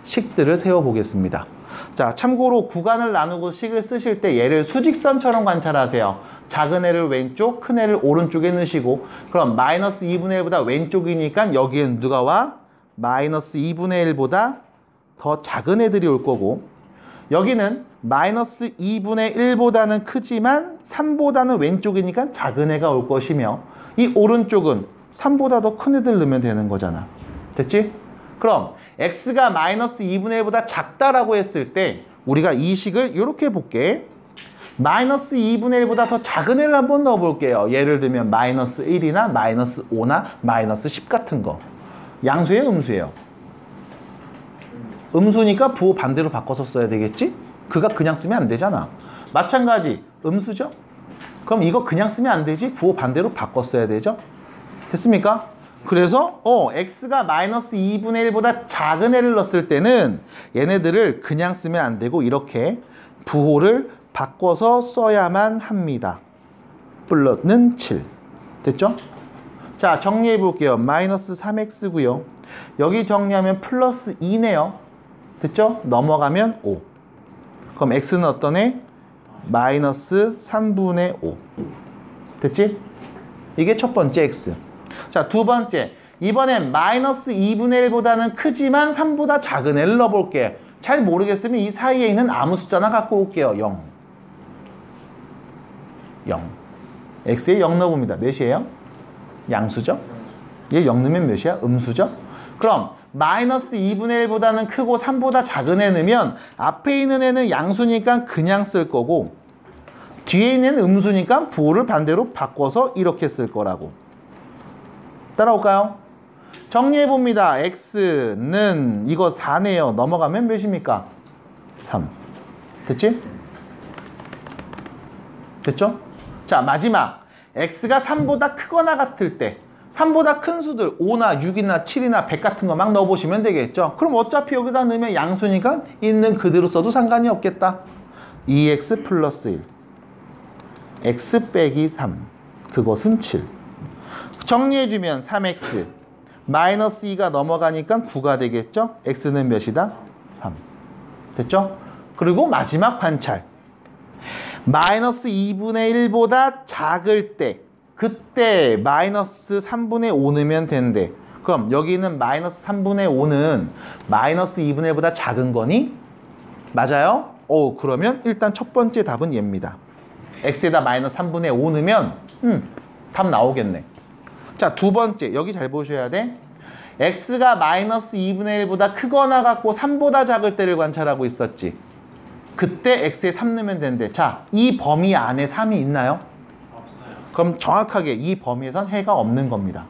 식들을 세워보겠습니다. 자, 참고로 구간을 나누고 식을 쓰실 때 얘를 수직선처럼 관찰하세요. 작은 애를 왼쪽, 큰 애를 오른쪽에 넣으시고, 그럼 마이너스 2분의 1보다 왼쪽이니까 여기엔 누가 와? 마이너스 2분의 1보다 더 작은 애들이 올 거고, 여기는 마이너스 2분의 1보다는 크지만 3보다는 왼쪽이니까 작은 애가 올 것이며, 이 오른쪽은 3보다 더 큰 애들 넣으면 되는 거잖아. 됐지? 그럼 x가 마이너스 2분의 1보다 작다라고 했을 때 우리가 이 식을 이렇게 볼게. 마이너스 2분의 1보다 더 작은 애를 한번 넣어볼게요. 예를 들면 마이너스 1이나 마이너스 5나 마이너스 10 같은 거. 양수예요, 음수예요? 음수니까 부호 반대로 바꿔서 써야 되겠지? 그가 그냥 쓰면 안 되잖아. 마찬가지 음수죠? 그럼 이거 그냥 쓰면 안 되지? 부호 반대로 바꿔 써야 되죠? 됐습니까? 그래서 x가 마이너스 2분의 1보다 작은 애를 넣었을 때는 얘네들을 그냥 쓰면 안 되고 이렇게 부호를 바꿔서 써야만 합니다. 플러스는 7. 됐죠? 자, 정리해 볼게요. 마이너스 3x고요. 여기 정리하면 플러스 2네요. 됐죠? 넘어가면 5. 그럼 x는 어떤 애? 마이너스 3분의 5. 됐지? 이게 첫 번째 x. 자, 두 번째. 이번엔 마이너스 2분의 1보다는 크지만 3보다 작은 애를 넣어볼게. 잘 모르겠으면 이 사이에 있는 아무 숫자나 갖고 올게요. 0. 0. x에 0 넣어봅니다. 몇이에요? 양수죠? 얘 0 넣으면 몇이야? 음수죠? 그럼 마이너스 2분의 1보다는 크고 3보다 작은 애 넣으면 앞에 있는 애는 양수니까 그냥 쓸 거고 뒤에 있는 음수니까 부호를 반대로 바꿔서 이렇게 쓸 거라고. 따라올까요? 정리해봅니다. x는 이거 4네요. 넘어가면 몇입니까? 3. 됐지? 됐죠? 자, 마지막. x가 3보다 크거나 같을 때 3보다 큰 수들 5나 6이나 7이나 100 같은 거 막 넣어보시면 되겠죠? 그럼 어차피 여기다 넣으면 양수니까 있는 그대로 써도 상관이 없겠다. 2x 플러스 1 x 빼기 3 그것은 7. 정리해주면 3x 마이너스 2가 넘어가니까 9가 되겠죠? x는 몇이다? 3. 됐죠? 그리고 마지막 관찰. 마이너스 2분의 1보다 작을 때 그때 마이너스 3분의 5 넣으면 된대. 그럼 여기는 마이너스 3분의 5는 마이너스 2분의 1보다 작은 거니? 맞아요? 그러면 일단 첫 번째 답은 얘입니다. x에다 마이너스 3분의 5 넣으면 답 나오겠네. 자, 두 번째. 여기 잘 보셔야 돼. x가 마이너스 2분의 1보다 크거나 같고 3보다 작을 때를 관찰하고 있었지. 그때 x에 3 넣으면 된대. 자, 이 범위 안에 3이 있나요? 없어요. 그럼 정확하게 이 범위에선 해가 없는 겁니다.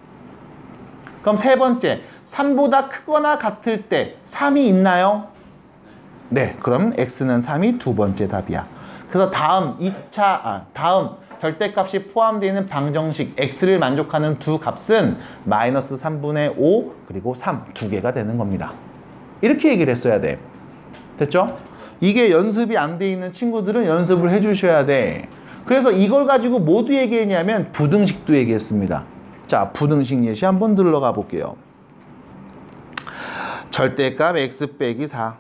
그럼 세 번째. 3보다 크거나 같을 때 3이 있나요? 네. 그럼 x는 3이 두 번째 답이야. 그래서 다음 절대값이 포함되어 있는 방정식 x를 만족하는 두 값은 마이너스 3분의 5 그리고 3 두 개가 되는 겁니다. 이렇게 얘기를 했어야 돼. 됐죠? 이게 연습이 안 돼 있는 친구들은 연습을 해주셔야 돼. 그래서 이걸 가지고 모두 얘기했냐면 부등식도 얘기했습니다. 자, 부등식 예시 한번 들러가 볼게요. 절대값 x 빼기 4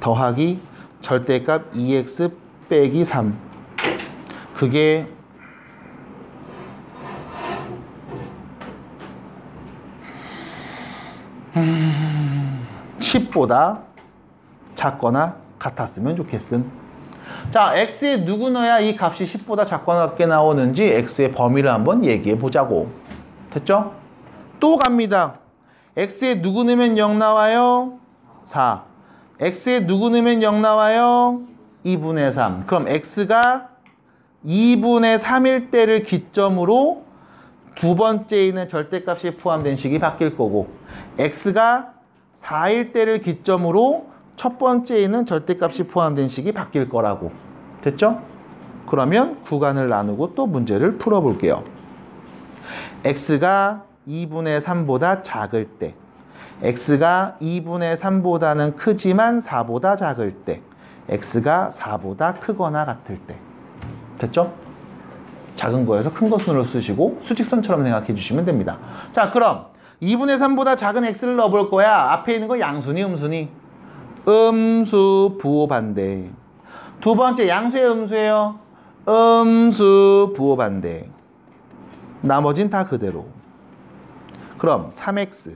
더하기 절대값 2x 빼기 3 그게 10보다 작거나 같았으면 좋겠음. 자, x에 누구 넣어야 이 값이 10보다 작거나 같게 나오는지 x의 범위를 한번 얘기해 보자고. 됐죠? 또 갑니다. x에 누구 넣으면 0 나와요? 4. x에 누구 넣으면 0 나와요? 2분의 3. 그럼 x가 2분의 3일 때를 기점으로 두 번째에 있는 절대값이 포함된 식이 바뀔 거고 x가 4일 때를 기점으로 첫 번째에 있는 절대값이 포함된 식이 바뀔 거라고. 됐죠? 그러면 구간을 나누고 또 문제를 풀어볼게요. x가 2분의 3보다 작을 때 x가 2분의 3보다는 크지만 4보다 작을 때 x가 4보다 크거나 같을 때. 됐죠? 작은 거에서 큰 거 순으로 쓰시고 수직선처럼 생각해 주시면 됩니다. 자, 그럼 2분의 3보다 작은 x를 넣어볼 거야. 앞에 있는 거 양수니 음수니? 음수 부호 반대. 두 번째 양수예요 음수예요? 음수 부호 반대. 나머진 다 그대로. 그럼 3x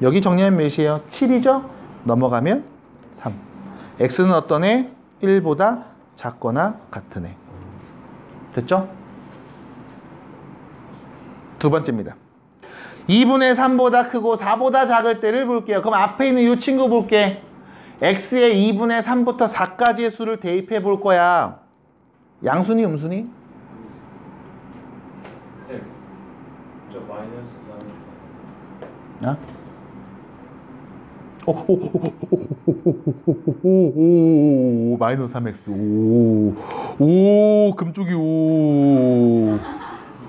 여기 정리하면 몇이에요? 7이죠? 넘어가면 3. x는 어떤 애? 1보다 작거나 같은 애. 됐죠? 두 번째입니다. 2분의 3보다 크고 4보다 작을 때를 볼게요. 그럼 앞에 있는 이 친구 볼게. x에 2분의 3부터 4까지의 수를 대입해 볼 거야. 양수니 음수니? 네. 저 마이너스 3 어? 오, 마이너스 3x. 오, 금쪽이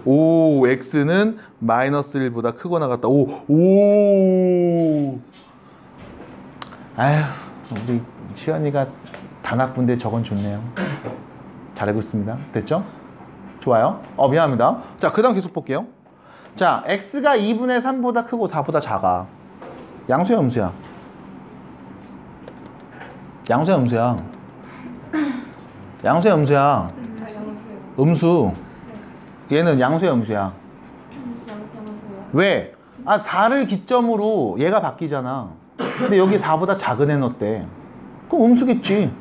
오, x는 마이너스 1보다 크거나 같다. 아휴, 우리 시연이가 다 나쁜데 저건 좋네요. 잘하고 있습니다. 됐죠? 좋아요. 미안합니다. 자, 그 다음 계속 볼게요. 자, x가 2분의 3보다 크고 4보다 작아. 양수야, 음수야? 양수야, 음수야? 양수야, 음수야? 다 양수요. 음수. 얘는 양수야, 음수야? 양수요. 왜? 4를 기점으로 얘가 바뀌잖아. 근데 여기 4보다 작은 애는 어때? 그럼 음수겠지.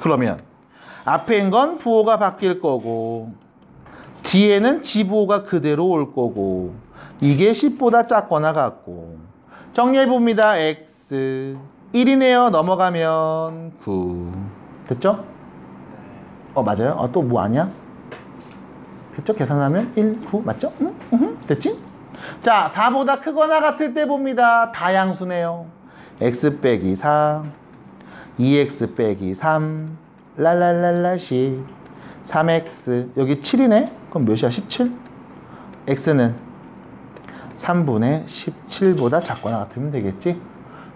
그러면 앞에 있는 건 부호가 바뀔 거고 뒤에는 지부호가 그대로 올 거고 이게 10보다 작거나 같고 정리해봅니다. x 1이네요. 넘어가면 9 됐죠? 맞아요? 또 뭐 아니야? 됐죠? 계산하면 1, 9 맞죠? 됐지? 자, 4보다 크거나 같을 때 봅니다. 다양수네요. x 빼기 4 2x 빼기 3 랄랄랄라 10 3x 여기 7이네? 그럼 몇이야? 17? x는 3분의 17보다 작거나 같으면 되겠지?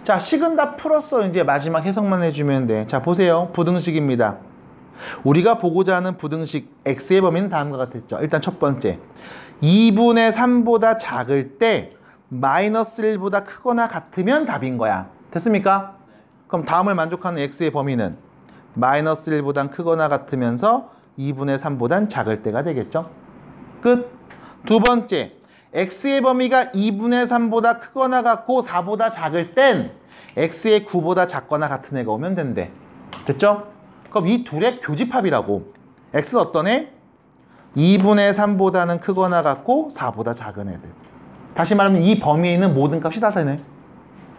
자, 식은 다 풀었어. 이제 마지막 해석만 해주면 돼. 자, 보세요. 부등식입니다. 우리가 보고자 하는 부등식 x의 범위는 다음과 같았죠. 일단 첫 번째 2분의 3보다 작을 때 마이너스 1보다 크거나 같으면 답인 거야. 됐습니까? 그럼 다음을 만족하는 x의 범위는 마이너스 1보단 크거나 같으면서 2분의 3보단 작을 때가 되겠죠. 끝. 두 번째 x의 범위가 2분의 3보다 크거나 같고 4보다 작을 땐 x의 9보다 작거나 같은 애가 오면 된대. 됐죠? 그럼 이 둘의 교집합이라고. x는 어떤 애? 2분의 3보다는 크거나 같고 4보다 작은 애들. 다시 말하면 이 범위에 있는 모든 값이 다 되네.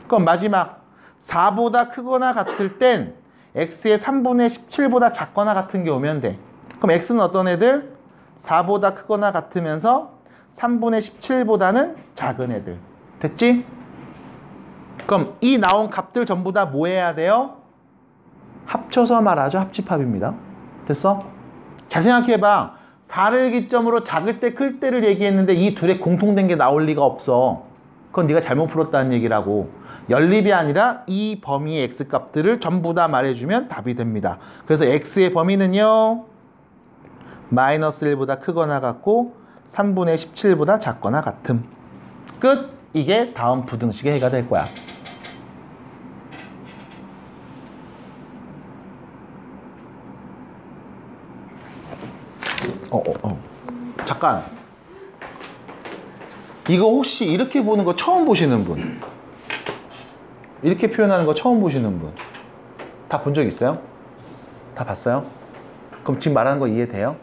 그럼 마지막 4보다 크거나 같을 땐 x의 3분의 17보다 작거나 같은 게 오면 돼. 그럼 x는 어떤 애들? 4보다 크거나 같으면서 3분의 17보다는 작은 애들. 됐지? 그럼 이 나온 값들 전부 다 뭐 해야 돼요? 합쳐서 말하죠. 합집합입니다. 됐어? 잘 생각해봐. 4를 기점으로 작을 때 클 때를 얘기했는데 이 둘의 공통된 게 나올 리가 없어. 그건 네가 잘못 풀었다는 얘기라고. 연립이 아니라 이 범위의 x값들을 전부 다 말해주면 답이 됩니다. 그래서 x의 범위는요. 마이너스 1보다 크거나 같고 3분의 17보다 작거나 같음. 끝! 이게 다음 부등식의 해가 될 거야. 잠깐. 이거 혹시 이렇게 보는 거 처음 보시는 분? 이렇게 표현하는 거 처음 보시는 분? 다 본 적 있어요? 다 봤어요? 그럼 지금 말하는 거 이해돼요?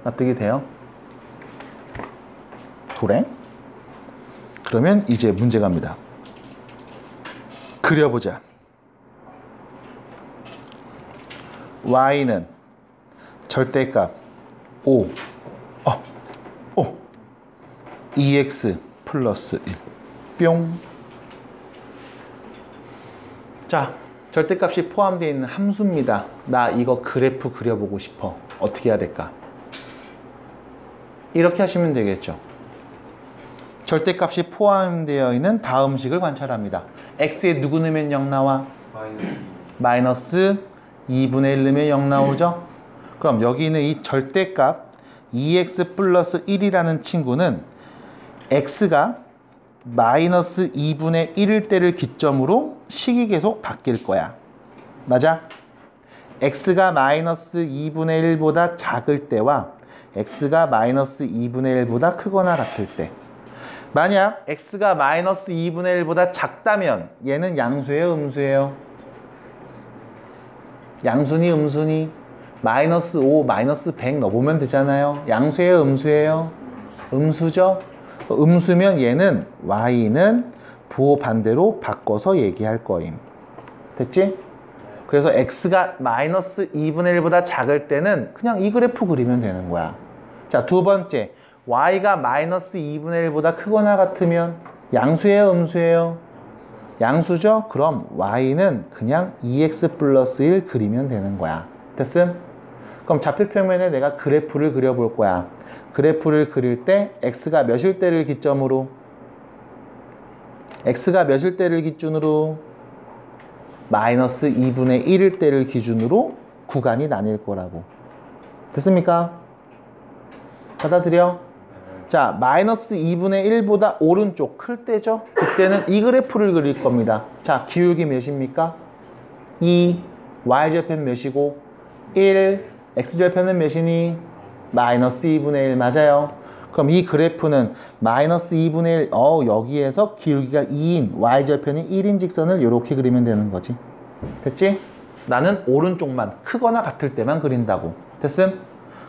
납득이 돼요? 그래? 그러면 이제 문제 갑니다. 그려보자. y는 절대값 5 2x 플러스 1 뿅. 자, 절대값이 포함되어 있는 함수입니다. 나 이거 그래프 그려보고 싶어. 어떻게 해야 될까? 이렇게 하시면 되겠죠. 절대값이 포함되어 있는 다음 식을 관찰합니다. x에 누구 넣으면 0 나와? 마이너스 2분의 1 넣으면 0 나오죠? 그럼 여기 있는 이 절대값 2x 플러스 1이라는 친구는 x가 마이너스 2분의 1일 때를 기점으로 식이 계속 바뀔 거야. 맞아? x가 마이너스 2분의 1보다 작을 때와 x가 마이너스 2분의 1보다 크거나 같을 때. 만약 x가 마이너스 2분의 1보다 작다면 얘는 양수예요, 음수예요? 양수니, 음수니? 마이너스 5, 마이너스 100 넣어보면 되잖아요. 양수예요, 음수예요? 음수죠? 음수면 얘는 y는 부호 반대로 바꿔서 얘기할 거임. 됐지? 그래서 x가 마이너스 2분의 1보다 작을 때는 그냥 이 그래프 그리면 되는 거야. 자, 두 번째. y가 마이너스 2분의 1보다 크거나 같으면 양수예요, 음수예요? 양수죠? 그럼 y는 그냥 2x 플러스 1 그리면 되는 거야. 됐음? 그럼 좌표평면에 내가 그래프를 그려볼 거야. 그래프를 그릴 때 x가 몇일 때를 기점으로? x가 몇일 때를 기준으로? 마이너스 2분의 1일 때를 기준으로 구간이 나뉠 거라고. 됐습니까? 받아들여? 자, 마이너스 2분의 1보다 오른쪽 클 때죠? 그때는 이 그래프를 그릴 겁니다. 자, 기울기 몇입니까? 2. y절편 몇이고 1, x절편은 몇이니? 마이너스 2분의 1 맞아요. 그럼 이 그래프는 마이너스 2분의 1 여기에서 기울기가 2인 y절편이 1인 직선을 이렇게 그리면 되는 거지. 됐지? 나는 오른쪽만 크거나 같을 때만 그린다고. 됐음?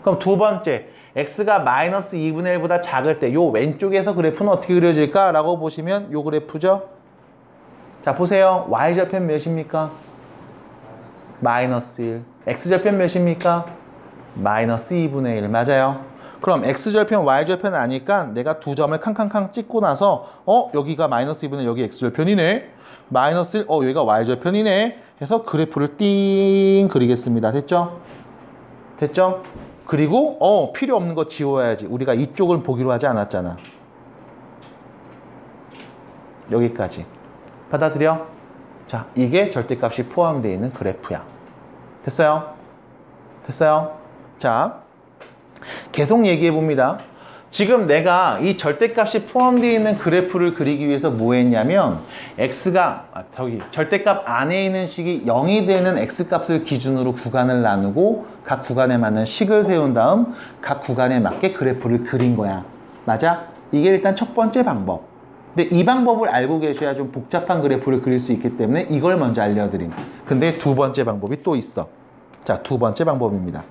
그럼 두 번째, x가 마이너스 2분의 1보다 작을 때 요 왼쪽에서 그래프는 어떻게 그려질까? 라고 보시면 요 그래프죠? 자, 보세요. y절편 몇입니까? 마이너스 1. x절편 몇입니까? 마이너스 2분의 1. 맞아요. 그럼 x절편, y절편 아니까 내가 두 점을 캉캉캉 찍고 나서 여기가 마이너스 2분의 1, 여기 x절편이네. 마이너스 1, 여기가 y절편이네. 해서 그래프를 띵 그리겠습니다. 됐죠? 됐죠? 그리고 필요 없는 거 지워야지. 우리가 이쪽을 보기로 하지 않았잖아. 여기까지. 받아들여? 자, 이게 절대값이 포함되어 있는 그래프야. 됐어요? 됐어요? 자, 계속 얘기해 봅니다. 지금 내가 이 절대값이 포함되어 있는 그래프를 그리기 위해서 뭐 했냐면 x가 절대값 안에 있는 식이 0이 되는 x값을 기준으로 구간을 나누고 각 구간에 맞는 식을 세운 다음 각 구간에 맞게 그래프를 그린 거야. 맞아? 이게 일단 첫 번째 방법. 근데 이 방법을 알고 계셔야 좀 복잡한 그래프를 그릴 수 있기 때문에 이걸 먼저 알려드림. 근데 두 번째 방법이 또 있어. 자, 두 번째 방법입니다.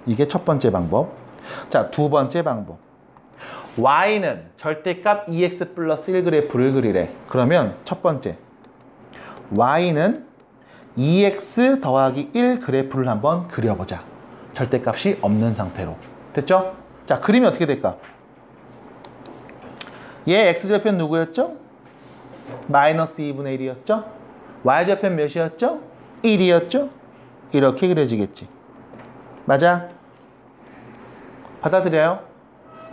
이게 첫 번째 방법. 자, 두 번째 방법. y는 절대값 2x 플러스 1 그래프를 그리래. 그러면 첫 번째, y는 2x 더하기 1 그래프를 한번 그려보자. 절대값이 없는 상태로. 됐죠? 자, 그리면 어떻게 될까? 얘 x절편 누구였죠? 마이너스 2분의 1이었죠? y절편 몇이었죠? 1이었죠? 이렇게 그려지겠지. 맞아? 받아들여요?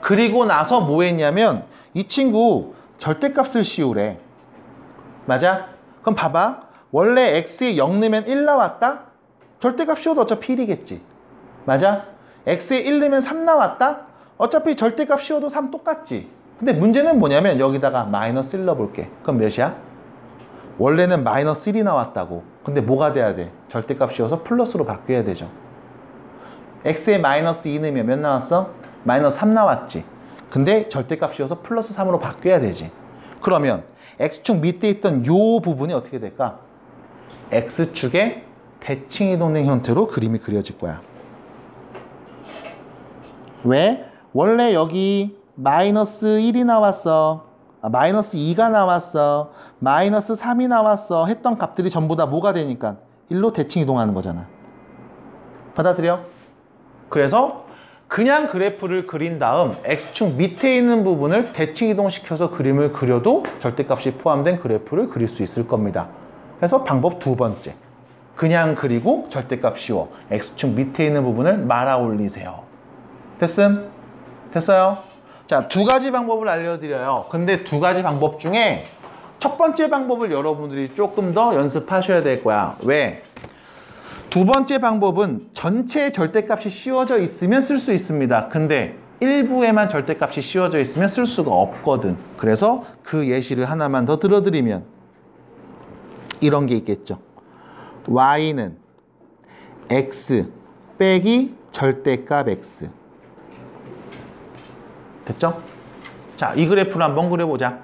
그리고 나서 뭐 했냐면 이 친구 절대값을 씌우래. 맞아? 그럼 봐봐. 원래 x에 0 넣으면 1 나왔다? 절대값 씌워도 어차피 1이겠지. 맞아? x에 1 넣으면 3 나왔다? 어차피 절대값 씌워도 3 똑같지. 근데 문제는 뭐냐면 여기다가 마이너스 1 넣어볼게. 그럼 몇이야? 원래는 마이너스 1이 나왔다고. 근데 뭐가 돼야 돼? 절대값 씌워서 플러스로 바뀌어야 되죠. x에 마이너스 2 넣으면 몇 나왔어? 마이너스 3 나왔지. 근데 절대값 씌워서 플러스 3으로 바뀌어야 되지. 그러면 x축 밑에 있던 요 부분이 어떻게 될까? x축의 대칭이동된 형태로 그림이 그려질 거야. 왜? 원래 여기 마이너스 1이 나왔어. 마이너스 2가 나왔어. 마이너스 3이 나왔어. 했던 값들이 전부 다 뭐가 되니까 1로 대칭 이동하는 거잖아. 받아들여? 그래서 그냥 그래프를 그린 다음 x축 밑에 있는 부분을 대칭 이동시켜서 그림을 그려도 절대값이 포함된 그래프를 그릴 수 있을 겁니다. 그래서 방법 두 번째. 그냥 그리고 절대값 씌워. x축 밑에 있는 부분을 말아 올리세요. 됐음? 됐어요? 자, 두 가지 방법을 알려드려요. 근데 두 가지 방법 중에 첫 번째 방법을 여러분들이 조금 더 연습하셔야 될 거야. 왜? 두 번째 방법은 전체 절대값이 씌워져 있으면 쓸 수 있습니다. 근데 일부에만 절대값이 씌워져 있으면 쓸 수가 없거든. 그래서 그 예시를 하나만 더 들어드리면 이런 게 있겠죠. y는 x 빼기 절대값 x. 됐죠? 자, 이 그래프를 한번 그려보자.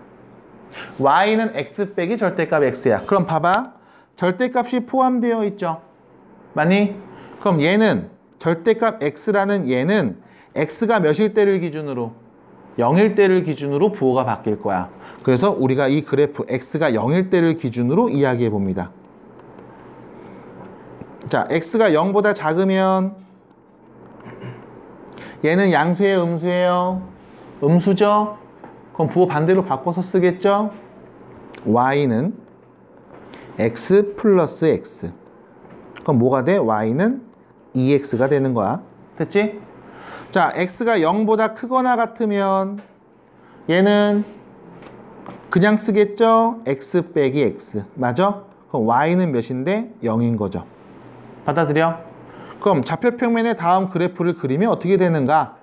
y는 x 빼기 절대값 x야. 그럼 봐봐. 절대값이 포함되어 있죠. 맞니? 그럼 얘는 절대값 x라는 얘는 x가 몇일 때를 기준으로? 0일 때를 기준으로 부호가 바뀔 거야. 그래서 우리가 이 그래프 x가 0일 때를 기준으로 이야기해 봅니다. 자, x가 0보다 작으면 얘는 양수예요, 음수예요? 음수죠? 그럼 부호 반대로 바꿔서 쓰겠죠? y는 x 플러스 x. 그럼 뭐가 돼? y는 2x가 되는 거야. 됐지? 자, x가 0보다 크거나 같으면 얘는 그냥 쓰겠죠? x 빼기 x. 맞아? 그럼 y는 몇인데? 0인 거죠. 받아들여? 그럼 좌표평면의 다음 그래프를 그리면 어떻게 되는가?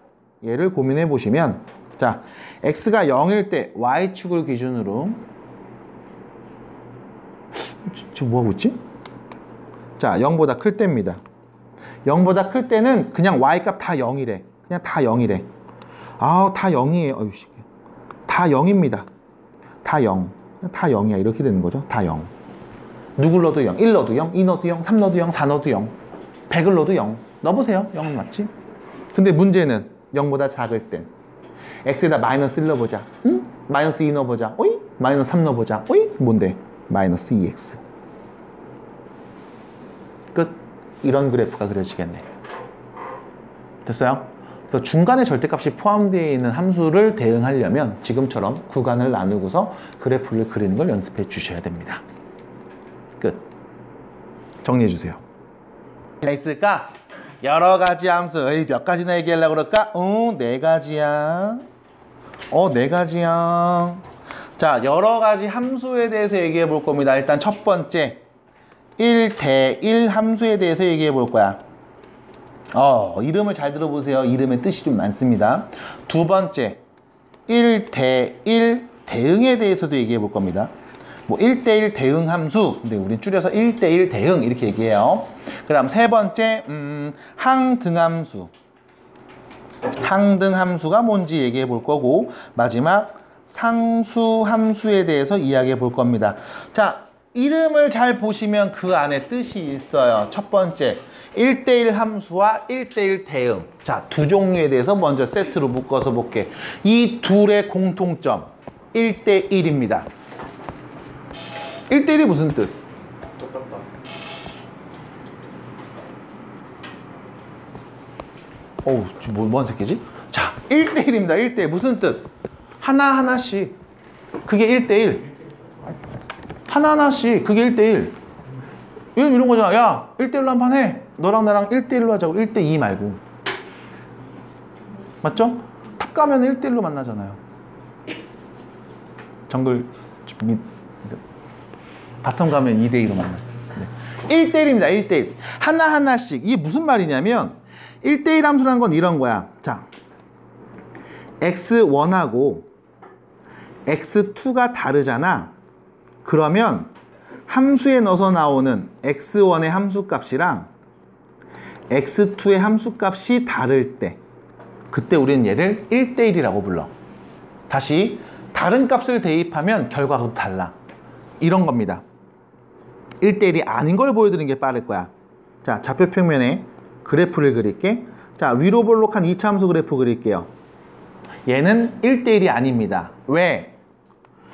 얘를 고민해 보시면, 자, x가 0일 때 y축을 기준으로 지금 뭐하고 있지? 자, 0보다 클 때입니다. 0보다 클 때는 그냥 y값 다 0이래. 그냥 다 0이래. 아우, 다 0이에요. 어이씨. 다 0입니다. 다 0. 다 0이야. 이렇게 되는 거죠. 다 0. 누굴 넣어도 0. 1 넣어도 0. 2 넣어도 0. 3 넣어도 0. 4 넣어도 0. 100을 넣어도 0. 넣어보세요. 0은 맞지? 근데 문제는 0보다 작을 땐 x에다 마이너스 1 넣어보자. 응? 마이너스 2 넣어보자. 오이? 마이너스 3 넣어보자. 오이? 뭔데? 마이너스 2x. 끝. 이런 그래프가 그려지겠네. 됐어요? 그래서 중간에 절대값이 포함되어 있는 함수를 대응하려면 지금처럼 구간을 나누고서 그래프를 그리는 걸 연습해 주셔야 됩니다. 끝. 정리해 주세요. 있을까? 여러 가지 함수. 에이, 몇 가지나 얘기하려고 그럴까? 네 가지야. 네 가지야. 자, 여러 가지 함수에 대해서 얘기해 볼 겁니다. 일단 첫 번째 1대1 함수에 대해서 얘기해 볼 거야. 이름을 잘 들어보세요. 이름의 뜻이 좀 많습니다. 두 번째 1대1 대응에 대해서도 얘기해 볼 겁니다. 뭐 1대1 대응 함수, 근데 우린 줄여서 1대1 대응 이렇게 얘기해요. 그 다음 세 번째 항등함수. 항등함수가 뭔지 얘기해 볼 거고, 마지막 상수함수에 대해서 이야기해 볼 겁니다. 자, 이름을 잘 보시면 그 안에 뜻이 있어요. 첫 번째 1대1 함수와 1대1 대응. 자, 두 종류에 대해서 먼저 세트로 묶어서 볼게. 이 둘의 공통점 1대1입니다. 1대1이 무슨 뜻? 똑같다. 어우, 뭔 새끼지? 자, 1대1입니다. 1대1. 무슨 뜻? 하나하나씩. 그게 1대1. 하나하나씩. 그게 1대1. 이런 거잖아. 야, 1대1로 한 판 해. 너랑 나랑 1대1로 하자고. 1대2 말고. 맞죠? 탑 가면 1대1로 만나잖아요. 정글 바텀 가면 2대2로 만나요. 네. 1대1입니다. 1대1. 하나하나씩. 이게 무슨 말이냐면 1대1 함수라는 건 이런 거야. 자, x1하고 x2가 다르잖아. 그러면 함수에 넣어서 나오는 x1의 함수값이랑 x2의 함수값이 다를 때, 그때 우리는 얘를 1대1이라고 불러. 다시 다른 값을 대입하면 결과가 달라. 이런 겁니다. 1대1이 아닌 걸 보여드리는 게 빠를 거야. 자, 좌표 평면에 그래프를 그릴게. 자, 위로 볼록한 2차 함수 그래프 그릴게요. 얘는 1대1이 아닙니다. 왜?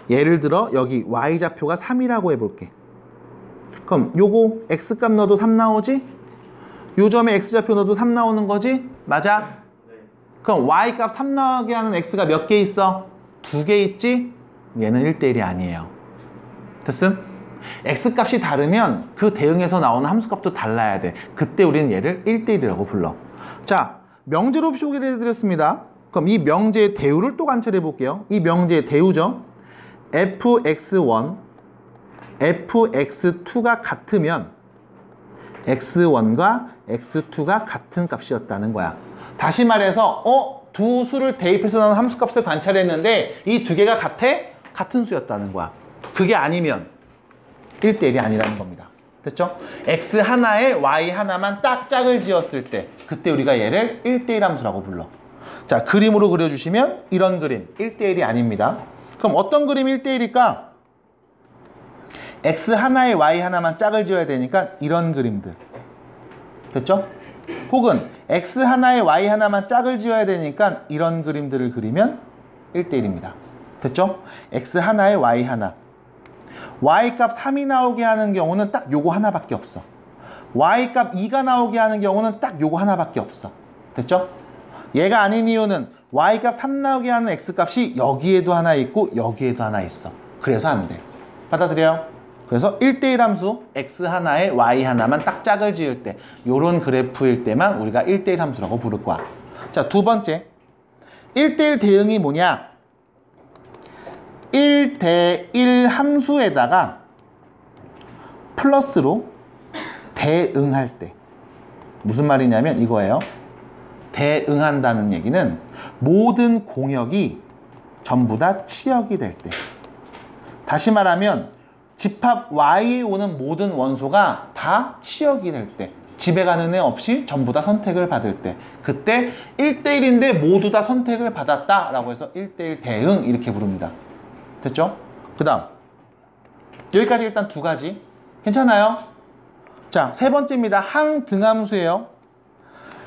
예를 들어 여기 y좌표가 3이라고 해볼게. 그럼 요거 x값 넣어도 3 나오지? 요 점에 x좌표 넣어도 3 나오는 거지? 맞아? 네. 그럼 y값 3 나오게 하는 x가 몇 개 있어? 2개 있지? 얘는 1대1이 아니에요. 됐음? x값이 다르면 그 대응에서 나오는 함수값도 달라야 돼. 그때 우리는 얘를 1대1이라고 불러. 자, 명제로 표기를 해드렸습니다. 그럼 이 명제의 대우를 또 관찰해 볼게요. 이 명제의 대우죠. fx1, fx2가 같으면 x1과 x2가 같은 값이었다는 거야. 다시 말해서 두 수를 대입해서 나오는 함수값을 관찰했는데 이 두 개가 같아? 같은 수였다는 거야. 그게 아니면 1대1이 아니라는 겁니다. 됐죠? x 하나에 y 하나만 딱 짝을 지었을 때 그때 우리가 얘를 1대1 함수라고 불러. 자, 그림으로 그려주시면 이런 그림 1대1이 아닙니다. 그럼 어떤 그림이 1대1일까? x 하나에 y 하나만 짝을 지어야 되니까 이런 그림들. 됐죠? 혹은 x 하나에 y 하나만 짝을 지어야 되니까 이런 그림들을 그리면 1대1입니다. 됐죠? x 하나에 y 하나. y값 3이 나오게 하는 경우는 딱 요거 하나밖에 없어. y값 2가 나오게 하는 경우는 딱 요거 하나밖에 없어. 됐죠? 얘가 아닌 이유는 y값 3 나오게 하는 x값이 여기에도 하나 있고 여기에도 하나 있어. 그래서 안 돼. 받아들여요? 그래서 1대1 함수 x 하나에 y 하나만 딱 짝을 지을 때 요런 그래프일 때만 우리가 1대1 함수라고 부를 거야. 자, 두 번째 1대1 대응이 뭐냐? 1대1 함수에다가 플러스로 대응할 때. 무슨 말이냐면 이거예요. 대응한다는 얘기는 모든 공역이 전부 다 치역이 될 때. 다시 말하면 집합 Y에 오는 모든 원소가 다 치역이 될 때, 집에 가는 애 없이 전부 다 선택을 받을 때, 그때 1대1인데 모두 다 선택을 받았다라고 해서 1대1 대응 이렇게 부릅니다. 됐죠? 그 다음 여기까지 일단 두 가지 괜찮아요? 자, 세 번째입니다. 항등함수예요.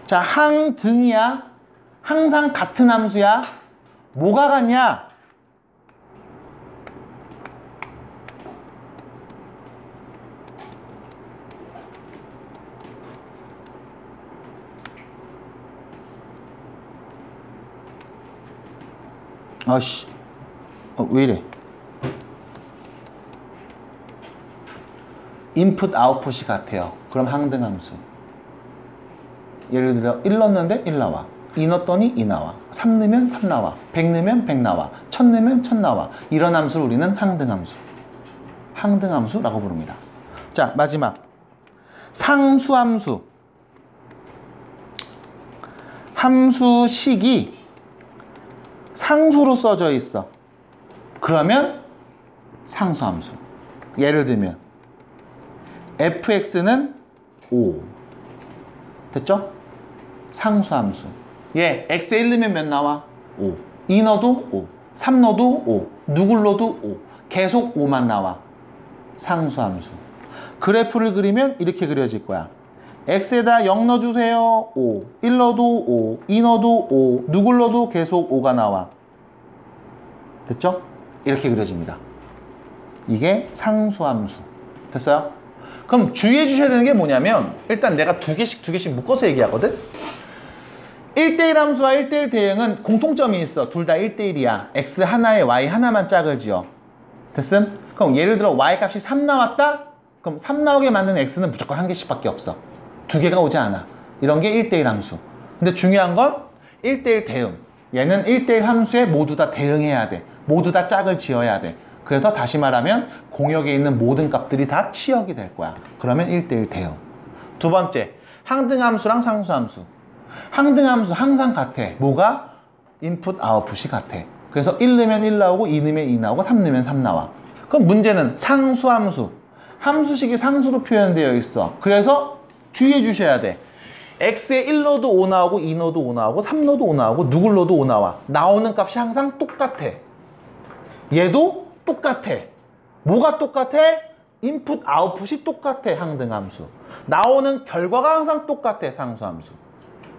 자, 항등이야? 항상 같은 함수야? 뭐가 같냐? 아씨, 왜 이래? 인풋 아웃풋이 같아요. 그럼 항등함수. 예를 들어 1 넣었는데 1 나와, 2 넣었더니 2 나와, 3 넣으면 3 나와, 100 넣으면 100 나와, 1000 넣으면 1000 나와. 이런 함수를 우리는 항등함수, 항등함수라고 부릅니다. 자, 마지막 상수함수. 함수식이 상수로 써져 있어. 그러면 상수함수. 예를 들면 fx는 5. 됐죠? 상수함수. 얘 x에 1 넣으면 몇 나와? 5. 2 넣어도 5. 3 넣어도 5. 누굴 넣어도 5. 계속 5만 나와. 상수함수. 그래프를 그리면 이렇게 그려질 거야. x에다 0 넣어주세요. 5. 1 넣어도 5. 2 넣어도 5. 누굴 넣어도 계속 5가 나와. 됐죠? 이렇게 그려집니다. 이게 상수함수. 됐어요? 그럼 주의해 주셔야 되는 게 뭐냐면, 일단 내가 두 개씩 묶어서 얘기하거든? 1대1 함수와 1대1 대응은 공통점이 있어. 둘 다 1대1이야. x 하나에 y 하나만 짝을 지어. 됐음? 그럼 예를 들어 y 값이 3 나왔다? 그럼 3 나오게 만드는 x는 무조건 한 개씩 밖에 없어. 두 개가 오지 않아. 이런 게 1대1 함수. 근데 중요한 건 1대1 대응. 얘는 1대1 함수에 모두 다 대응해야 돼. 모두 다 짝을 지어야 돼. 그래서 다시 말하면 공역에 있는 모든 값들이 다 치역이 될 거야. 그러면 1대1 대응. 두 번째, 항등함수랑 상수함수. 항등함수 항상 같아. 뭐가? 인풋 아웃풋이 같아. 그래서 1 넣으면 1 나오고 2 넣으면 2 나오고 3 넣으면 3 나와. 그럼 문제는 상수함수. 함수식이 상수로 표현되어 있어. 그래서 주의해 주셔야 돼. x에 1 넣어도 5 나오고 2 넣어도 5 나오고 3 넣어도 5 나오고 누굴 넣어도 5 나와. 나오는 값이 항상 똑같아. 얘도 똑같아. 뭐가 똑같아? 인풋 아웃풋이 똑같아. 항등함수. 나오는 결과가 항상 똑같아. 상수함수.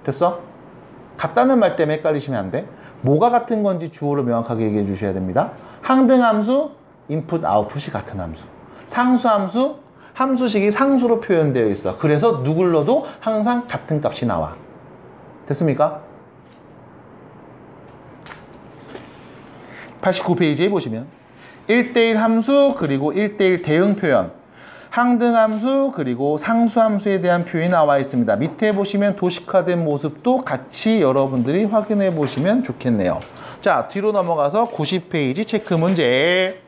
됐어? 같다는 말 때문에 헷갈리시면 안 돼. 뭐가 같은 건지 주어를 명확하게 얘기해 주셔야 됩니다. 항등함수, 인풋 아웃풋이 같은 함수. 상수함수, 함수식이 상수로 표현되어 있어. 그래서 누굴 넣어도 항상 같은 값이 나와. 됐습니까? 89페이지에 보시면 1대1 함수 그리고 1대1 대응 표현, 항등함수 그리고 상수함수에 대한 표현이 나와 있습니다. 밑에 보시면 도식화된 모습도 같이 여러분들이 확인해 보시면 좋겠네요. 자, 뒤로 넘어가서 90페이지 체크 문제.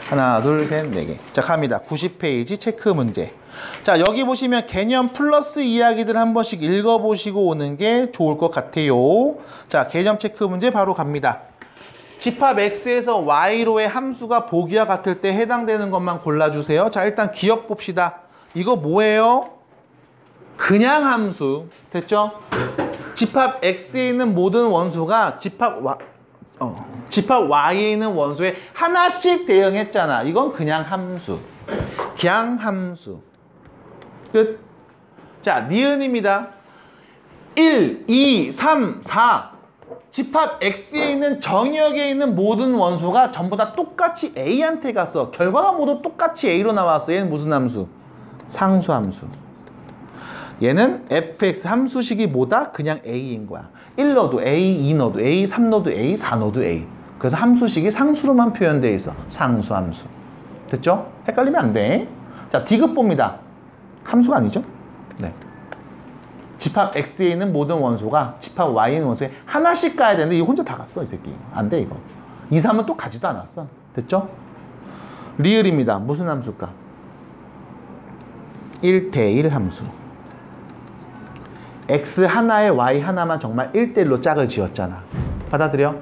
하나, 둘, 셋, 네 개. 자, 갑니다. 90페이지 체크 문제. 자, 여기 보시면 개념 플러스 이야기들 한 번씩 읽어보시고 오는 게 좋을 것 같아요. 자, 개념 체크 문제 바로 갑니다. 집합 x에서 y로의 함수가 보기와 같을 때 해당되는 것만 골라주세요. 자, 일단 기억 봅시다. 이거 뭐예요? 그냥 함수. 됐죠? 집합 x에 있는 모든 원소가 집합 y에 있는 원소에 하나씩 대응했잖아. 이건 그냥 함수. 그냥 함수. 끝. 자, 니은입니다. 1, 2, 3, 4. 집합 X에 있는 정의역에 있는 모든 원소가 전부 다 똑같이 A한테 갔어. 결과가 모두 똑같이 A로 나왔어. 얘는 무슨 함수? 상수함수. 얘는 fx 함수식이 뭐다? 그냥 A인 거야. 1 넣어도 A, 2 넣어도 A, 3 넣어도 A, 4 넣어도 A. 그래서 함수식이 상수로만 표현되어 있어. 상수함수. 됐죠? 헷갈리면 안 돼. 자, D급 봅니다. 함수가 아니죠? 네. 집합 X에 있는 모든 원소가 집합 Y에 있는 원소에 하나씩 가야 되는데 이거 혼자 다 갔어, 이 새끼. 안 돼, 이거. 2, 3은 또 가지도 않았어. 됐죠? 리을입니다. 무슨 함수일까? 1대1 함수. X 하나에 Y 하나만 정말 1대1로 짝을 지었잖아. 받아들여?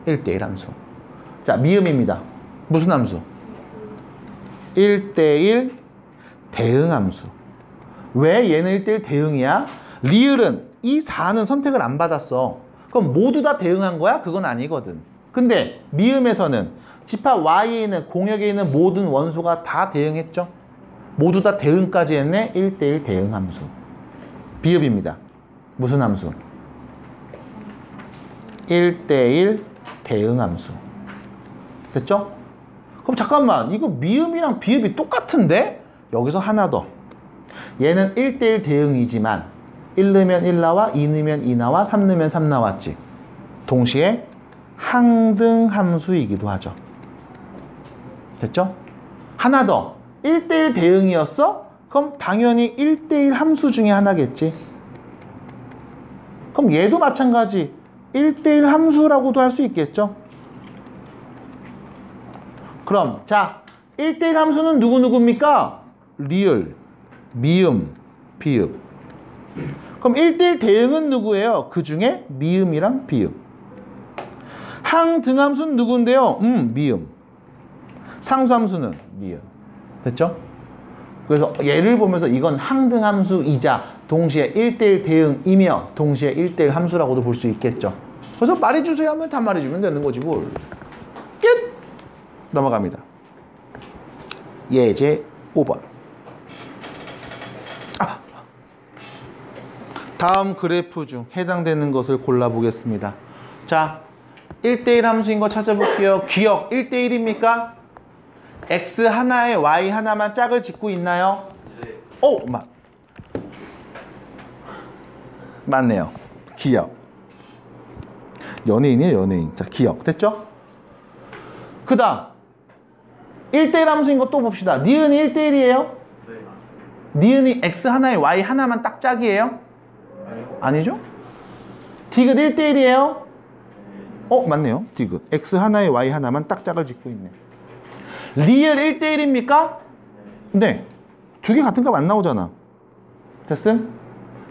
1대1 함수. 자, 미음입니다. 무슨 함수? 1대1 대응함수. 왜 얘는 1대1 대응이야? 리을은 이 4는 선택을 안 받았어. 그럼 모두 다 대응한 거야? 그건 아니거든. 근데 미음에서는 집합 Y에 있는 공역에 있는 모든 원소가 다 대응했죠. 모두 다 대응까지 했네. 1대1 대응함수. 비읍입니다. 무슨 함수? 1대1 대응함수. 됐죠? 그럼 잠깐만, 이거 미음이랑 비읍이 똑같은데? 여기서 하나 더. 얘는 1대1 대응이지만 1 넣으면 1 나와, 2 넣으면 2 나와, 3 넣으면 3 나왔지. 동시에 항등함수이기도 하죠. 됐죠? 하나 더. 1대1 대응이었어? 그럼 당연히 1대1 함수 중에 하나겠지. 그럼 얘도 마찬가지 1대1 함수라고도 할 수 있겠죠. 그럼 자, 1대1 함수는 누구누구입니까? 리을, 미음, 비읍. 그럼 1대1 대응은 누구예요? 그 중에 미음이랑 비읍. 항등함수는 누군데요? 미음. 상수함수는 미음. 됐죠? 그래서 얘를 보면서 이건 항등함수이자 동시에 1대1 대응이며 동시에 1대1 함수라고도 볼 수 있겠죠. 그래서 말해주세요 하면 다 말해주면 되는 거지 뭘. 끝! 넘어갑니다. 예제 5번. 다음 그래프 중 해당되는 것을 골라보겠습니다. 자, 1대1 함수인 거 찾아볼게요. 기억 1대1입니까? x 하나에 y 하나만 짝을 짓고 있나요? 네. 맞네요. 기억. 연예인이에요, 연예인. 자, 기억. 됐죠? 그 다음 1대1 함수인 거 또 봅시다. 니은이 1대1이에요? 네. 니은이 x 하나에 y 하나만 딱 짝이에요? 아니죠? 디귿 1대1이에요? 맞네요. 디귿. x 하나에 y 하나만 딱 짝을 짓고 있네. 리을 1대1입니까? 네. 두 개 같은 값 안 나오잖아. 됐음?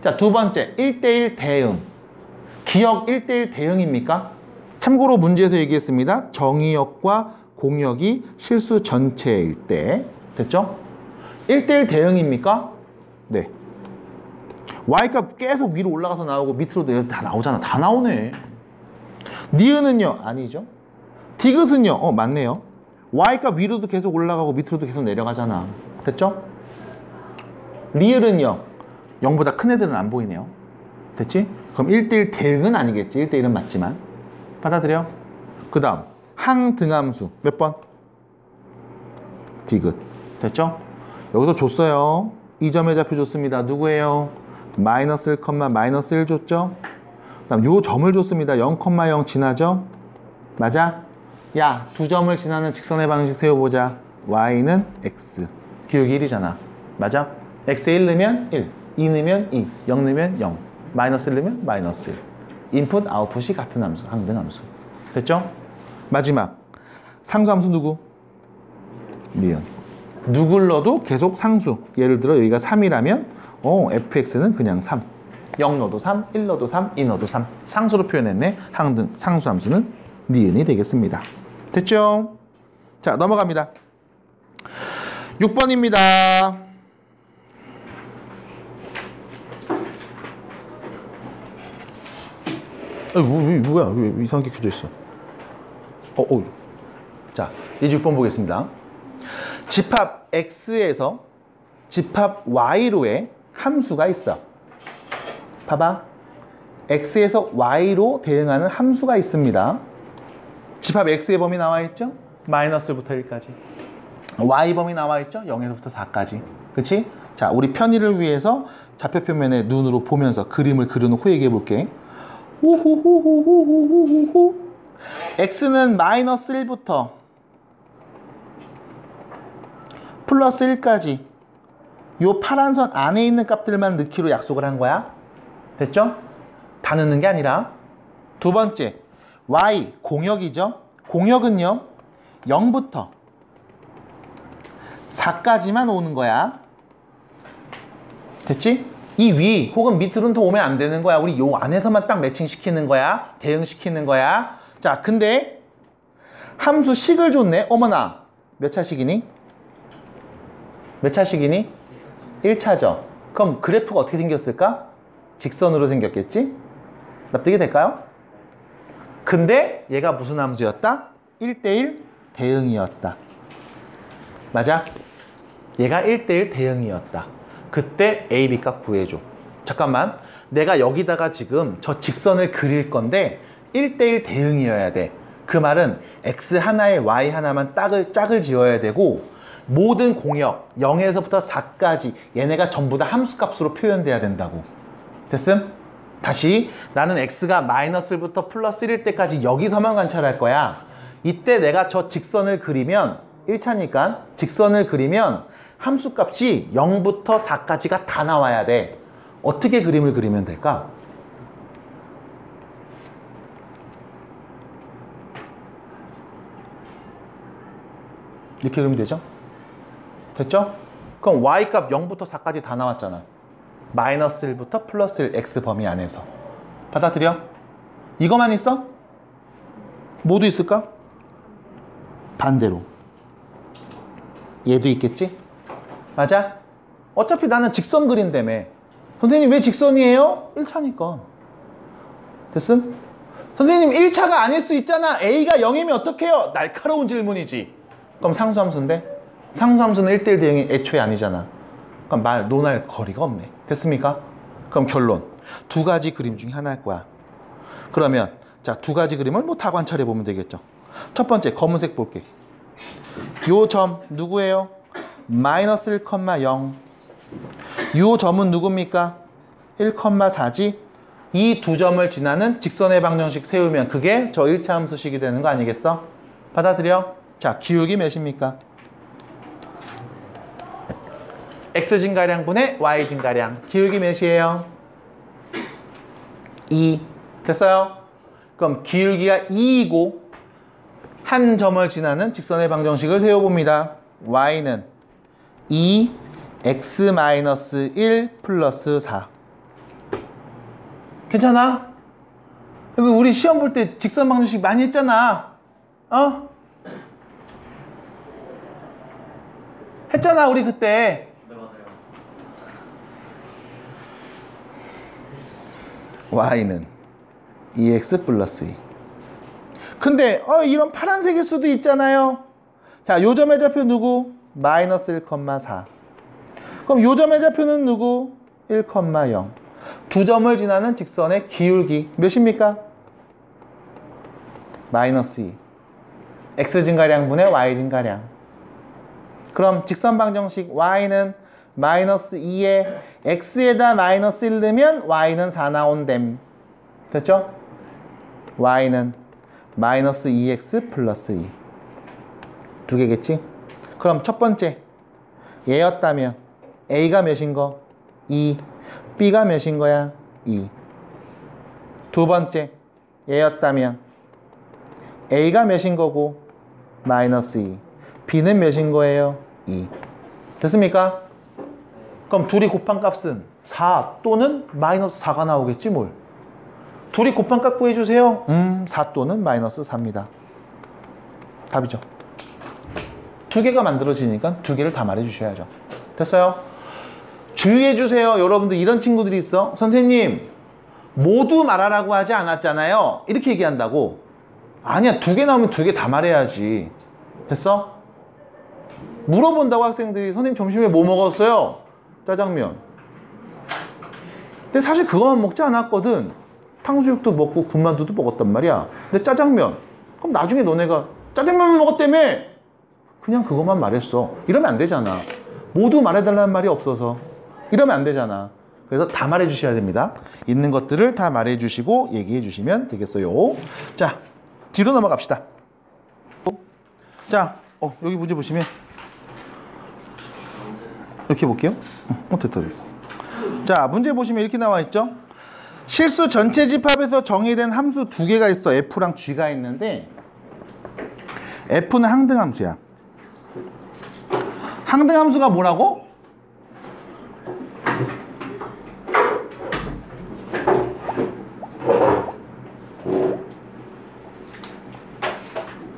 자, 두 번째 1대1 대응. 기역 1대1 대응입니까? 참고로 문제에서 얘기했습니다. 정의역과 공역이 실수 전체일 때. 됐죠? 1대1 대응입니까? 네. y값 계속 위로 올라가서 나오고 밑으로도 다 나오잖아. 다 나오네. 니은은요? 아니죠. 디귿은요? 맞네요. y값 위로도 계속 올라가고 밑으로도 계속 내려가잖아. 됐죠? 리을은요? 0보다 큰 애들은 안 보이네요. 됐지? 그럼 1대1 대응은 아니겠지. 1대1은 맞지만. 받아들여? 그 다음 항등함수 몇 번? 디귿. 됐죠? 여기서 줬어요. 이 점의 좌표 줬습니다. 누구예요? 마이너스 1, 마이너스 1 줬죠? 그 다음 요 점을 줬습니다. 0,0 지나죠? 맞아? 야, 두 점을 지나는 직선의 방식 세워보자. y는 x. 기울기 1이잖아. 맞아? x에 1 넣으면 1, 2 넣으면 2, 0 넣으면 0, 마이너스 1 넣으면 마이너스 1. 인풋, 아웃풋이 같은 함수, 항등함수. 됐죠? 마지막. 상수함수 누구? 니은. 누굴 넣어도 계속 상수. 예를 들어 여기가 3이라면 fx는 그냥 3. 0 넣어도 3, 1 넣어도 3, 2 넣어도 3. 상수로 표현했네. 항등, 상수함수는 니은이 되겠습니다. 됐죠? 자, 넘어갑니다. 6번입니다. 뭐야? 왜 이상하게 켜져 있어? 자, 이제 6번 보겠습니다. 집합 x에서 집합 y로의 함수가 있어. 봐봐. x에서 y로 대응하는 함수가 있습니다. 집합 x의 범위 나와 있죠? 마이너스부터 1까지. y 범위 나와 있죠? 0에서부터 4까지. 그치? 자, 우리 편의를 위해서 좌표 표면에 눈으로 보면서 그림을 그려놓고 얘기해 볼게. 호호호호호호호호. x는 마이너스 1부터 플러스 1까지 요 파란 선 안에 있는 값들만 넣기로 약속을 한 거야. 됐죠? 다 넣는 게 아니라. 두 번째, y 공역이죠. 공역은요 0부터 4까지만 오는 거야. 됐지? 이 위 혹은 밑으로는 더 오면 안 되는 거야. 우리 요 안에서만 딱 매칭시키는 거야. 대응시키는 거야. 자, 근데 함수 식을 줬네. 어머나, 몇 차식이니? 몇 차식이니? 1차죠. 그럼 그래프가 어떻게 생겼을까? 직선으로 생겼겠지? 납득이 될까요? 근데 얘가 무슨 함수였다? 1대1 대응이었다. 맞아? 얘가 1대1 대응이었다. 그때 A, B 값 구해줘. 잠깐만, 내가 여기다가 지금 저 직선을 그릴 건데 1대1 대응이어야 돼. 그 말은 X 하나에 Y 하나만 짝을 지어야 되고 모든 공역 0에서부터 4까지 얘네가 전부 다 함수값으로 표현돼야 된다고. 됐음? 다시 나는 X가 마이너스부터 플러스 1일 때까지 여기서만 관찰할 거야. 이때 내가 저 직선을 그리면 1차니까 직선을 그리면 함수값이 0부터 4까지가 다 나와야 돼. 어떻게 그림을 그리면 될까? 이렇게 그리면 되죠? 됐죠? 그럼 Y값 0부터 4까지 다 나왔잖아. 마이너스 1부터 플러스 1 X 범위 안에서. 받아들여? 이거만 있어? 뭐도 있을까? 반대로. 얘도 있겠지? 맞아? 어차피 나는 직선 그린다며. 선생님 왜 직선이에요? 1차니까. 됐음? 선생님 1차가 아닐 수 있잖아. A가 0이면 어떡해요? 날카로운 질문이지. 그럼 상수함수인데? 상수함수는 1대1 대응이 애초에 아니잖아. 그럼 논할 거리가 없네. 됐습니까? 그럼 결론. 두 가지 그림 중에 하나일 거야. 그러면 자, 두 가지 그림을 뭐 다 관찰해 보면 되겠죠. 첫 번째 검은색 볼게. 요 점 누구예요? 마이너스 1,0. 요 점은 누굽니까? 1,4지? 이 두 점을 지나는 직선의 방정식 세우면 그게 저 1차 함수식이 되는 거 아니겠어? 받아들여? 자, 기울기 몇입니까? X진가량분의 Y진가량. 기울기 몇이에요? 2. 됐어요? 그럼 기울기가 2이고 한 점을 지나는 직선의 방정식을 세워봅니다. Y는 2 X-1 플러스 4. 괜찮아? 여기 우리 시험 볼 때 직선 방정식 많이 했잖아. 어? 했잖아 우리 그때. 네, 맞아요. Y는 2X 플러스 2. 근데 이런 파란색일 수도 있잖아요. 자, 요 점의 좌표 누구? 마이너스 1,4. 그럼 요 점의 좌표는 누구? 1,0. 두 점을 지나는 직선의 기울기 몇입니까? 마이너스 2. X진가량분의 Y진가량. 그럼 직선 방정식 Y는 마이너스 2에 X에다 마이너스 1 넣으면 Y는 4 나온댐. 됐죠? Y는 마이너스 2X 플러스 2. 두 개겠지? 그럼 첫 번째 얘였다면 A가 몇인 거? 2. B가 몇인 거야? 2. 두 번째 얘였다면 A가 몇인 거고? 마이너스 2. B는 몇인 거예요? 2. 됐습니까? 그럼 둘이 곱한 값은 4 또는 마이너스 4가 나오겠지 뭘. 둘이 곱한 값 구해주세요. 4 또는 마이너스 4입니다. 답이죠. 두 개가 만들어지니까 두 개를 다 말해주셔야죠. 됐어요? 주의해주세요. 여러분들 이런 친구들이 있어. 선생님 모두 말하라고 하지 않았잖아요. 이렇게 얘기한다고. 아니야, 두 개 나오면 두 개 다 말해야지. 됐어? 물어본다고 학생들이 선생님 점심에 뭐 먹었어요? 짜장면. 근데 사실 그거만 먹지 않았거든. 탕수육도 먹고 군만두도 먹었단 말이야. 근데 짜장면. 그럼 나중에 너네가 짜장면만 먹었다며? 그냥 그것만 말했어. 이러면 안 되잖아. 모두 말해달라는 말이 없어서. 이러면 안 되잖아. 그래서 다 말해주셔야 됩니다. 있는 것들을 다 말해주시고 얘기해주시면 되겠어요. 자, 뒤로 넘어갑시다. 자, 여기 문제 보시면 이렇게 볼게요. 됐다. 자, 문제 보시면 이렇게 나와 있죠. 실수 전체 집합에서 정의된 함수 두 개가 있어. F랑 G가 있는데 F는 항등함수야. 항등함수가 뭐라고?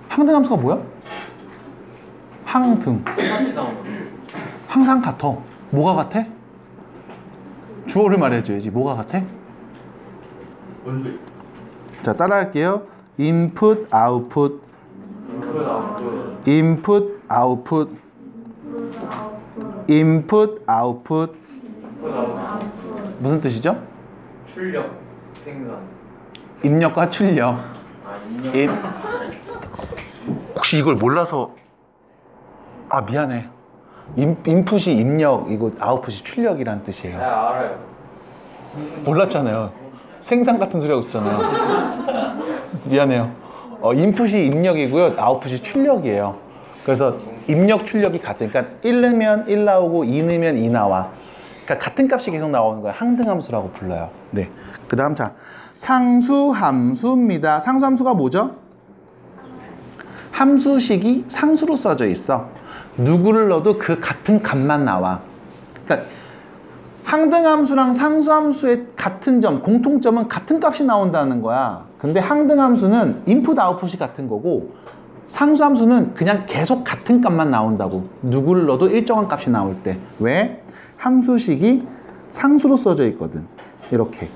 항등함수가 뭐야? 항등. 다시 나오는 항상 같아. 뭐가 같아? 주어를 말해줘야지. 뭐가 같아? 원리 자, 따라할게요. input, output, 인풋 아웃풋 input, output, input, output. 인풋 아웃풋 무슨 뜻이죠? 출력 생산 입력과 출력. 아 입력 임. 혹시 이걸 몰라서 아 미안해. 인풋이 입력, 이거 아웃풋이 출력이란 뜻이에요. 알아요 몰랐잖아요. 생산 같은 소리 하고 있었잖아요. 미안해요. 인풋이 입력이고요. 아웃풋이 출력이에요. 그래서 입력, 출력이 같은. 그러니까 1 넣으면 1 나오고 2 넣으면 2 나와. 그러니까 같은 값이 계속 나오는 거예요. 항등함수라고 불러요. 네. 그 다음 자 상수함수입니다. 상수함수가 뭐죠? 함수식이 상수로 써져 있어. 누구를 넣어도 그 같은 값만 나와. 그러니까 항등함수랑 상수함수의 같은 점, 공통점은 같은 값이 나온다는 거야. 근데 항등함수는 인풋 아웃풋이 같은 거고 상수함수는 그냥 계속 같은 값만 나온다고. 누구를 넣어도 일정한 값이 나올 때. 왜? 함수식이 상수로 써져 있거든. 이렇게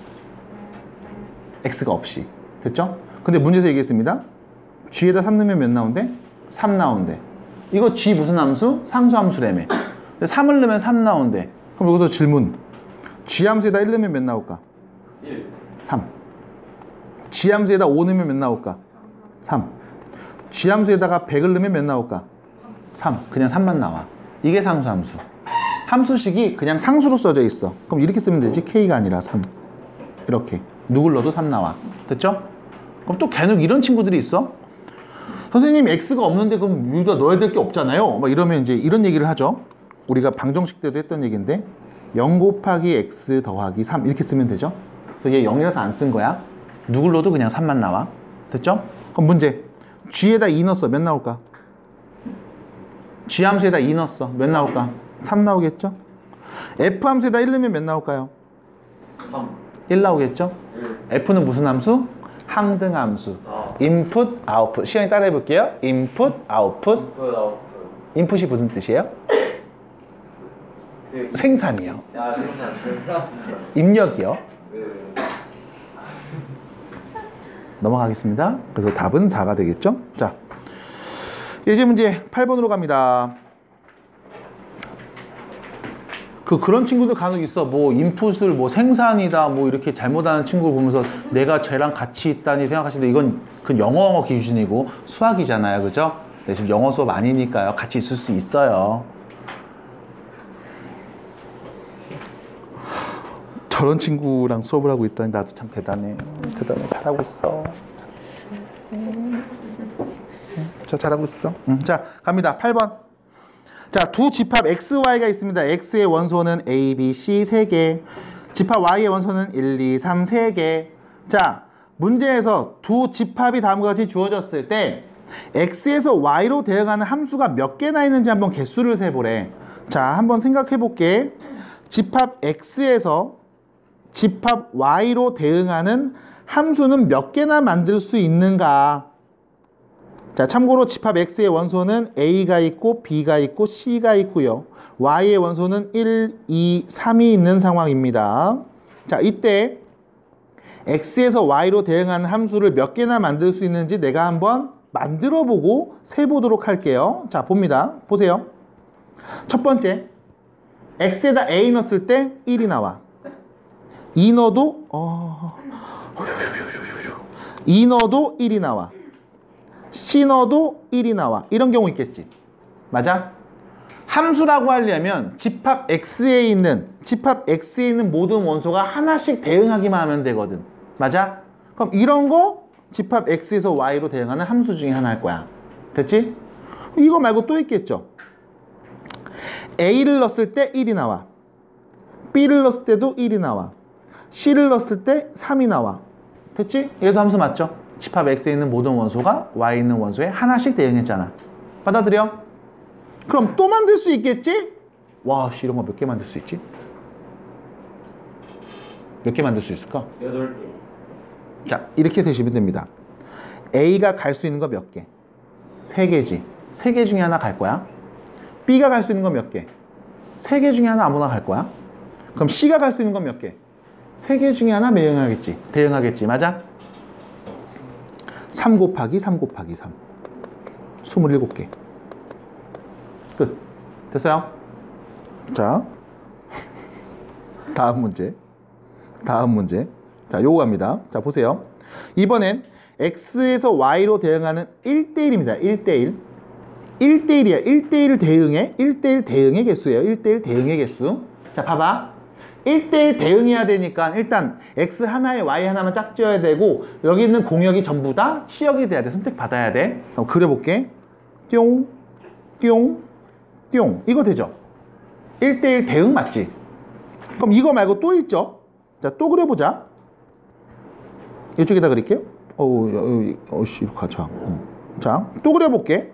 x가 없이. 됐죠? 근데 문제에서 얘기했습니다. g에다 3 넣으면 몇 나온대? 3 나온대. 이거 g 무슨 함수? 상수함수라며. 3을 넣으면 3 나온대. 그럼 여기서 질문. g 함수에다 1 넣으면 몇 나올까? 1 3. g 함수에다 5 넣으면 몇 나올까? 3. g 함수에다가 100을 넣으면 몇 나올까? 3. 그냥 3만 나와. 이게 상수함수. 함수식이 그냥 상수로 써져 있어. 그럼 이렇게 쓰면 되지. k가 아니라 3. 이렇게. 누굴 넣어도 3 나와. 됐죠? 그럼 또 걔는 이런 친구들이 있어. 선생님 x가 없는데 그럼 여기다 넣어야 될 게 없잖아요. 막 이러면 이제 이런 얘기를 하죠. 우리가 방정식 때도 했던 얘기인데 0 곱하기 x 더하기 3 이렇게 쓰면 되죠. 그래서 얘 0이라서 안 쓴 거야. 누굴 넣어도 그냥 3만 나와. 됐죠? 그럼 문제. g에다 2 넣었어. 몇 나올까? g 함수에다 2 넣었어. 몇 나올까? 3 나오겠죠? f 함수에다 1 넣으면 몇 나올까요? 3 1 나오겠죠? 1 f는 무슨 함수? 항등함수. 인풋, 아웃풋. 시간이 따라해 볼게요. 인풋, 아웃풋. 인풋 아웃풋 인풋이 무슨 뜻이에요? 생산이요. 야 생산 입력이요. 네. 넘어가겠습니다. 그래서 답은 4가 되겠죠? 자, 예제 문제 8번으로 갑니다. 그런 친구들 간혹 있어. 뭐 인풋을 뭐 생산이다 뭐 이렇게 잘못하는 친구를 보면서 내가 쟤랑 같이 있다니 생각하시는데 이건 그 영어 기준이고 수학이잖아요. 그죠? 네, 지금 영어 수업 아니니까요. 같이 있을 수 있어요. 저런 친구랑 수업을 하고 있다니 나도 참 대단해. 대단해. 잘하고 있어. 저 잘하고 있어. 자, 갑니다. 8번. 자, 두 집합 x, y가 있습니다. x의 원소는 a, b, c 3개. 집합 y의 원소는 1, 2, 3 3개. 자, 문제에서 두 집합이 다음과 같이 주어졌을 때 x에서 y로 대응하는 함수가 몇 개나 있는지 한번 개수를 세보래. 자, 한번 생각해 볼게. 집합 x에서 집합 y로 대응하는 함수는 몇 개나 만들 수 있는가? 자, 참고로 집합 x의 원소는 a가 있고 b가 있고 c가 있고요. y의 원소는 1, 2, 3이 있는 상황입니다. 자, 이때 x에서 y로 대응하는 함수를 몇 개나 만들 수 있는지 내가 한번 만들어 보고 세보도록 할게요. 자, 봅니다. 보세요. 첫 번째, x에다 a 넣었을 때 1이 나와. 2 넣어도 2 넣어도 1이 나와. C 넣어도 1이 나와. 이런 경우 있겠지. 맞아? 함수라고 하려면 집합 X에 있는 모든 원소가 하나씩 대응하기만 하면 되거든. 맞아? 그럼 이런 거 집합 X에서 Y로 대응하는 함수 중에 하나일 거야. 됐지? 이거 말고 또 있겠죠. A를 넣었을 때 1이 나와. B를 넣었을 때도 1이 나와. C를 넣었을 때 3이 나와. 됐지? 얘도 함수 맞죠? 집합 X에 있는 모든 원소가 Y에 있는 원소에 하나씩 대응했잖아. 받아들여? 그럼 또 만들 수 있겠지? 와, 씨, 이런 거 몇 개 만들 수 있지? 몇 개 만들 수 있을까? 8개 자, 이렇게 되시면 됩니다. A가 갈 수 있는 거 몇 개? 3개지. 3개 중에 하나 갈 거야. B가 갈 수 있는 건 몇 개? 3개 중에 하나 아무나 갈 거야. 그럼 C가 갈 수 있는 건 몇 개? 3개 중에 하나 대응하겠지. 맞아? 3 곱하기 3 곱하기 3. 27개. 끝. 됐어요? 자, 다음 문제. 자, 요거 갑니다. 자, 보세요. 이번엔 X에서 Y로 대응하는 1대1입니다. 1대1. 1대1이야. 1대1 대응해. 1대1 대응의 개수예요. 1대1 대응의 개수. 자, 봐봐. 1대1 대응해야 되니까 일단 X 하나에 Y 하나만 짝지어야 되고 여기 있는 공역이 전부 다 치역이 돼야 돼. 선택받아야 돼. 그럼 그려볼게. 뿅, 뿅, 뿅. 이거 되죠? 1대1 대응 맞지? 그럼 이거 말고 또 있죠? 자, 또 그려보자. 이쪽에다 그릴게요. 어우씨, 이렇게 하자. 자, 또 그려볼게.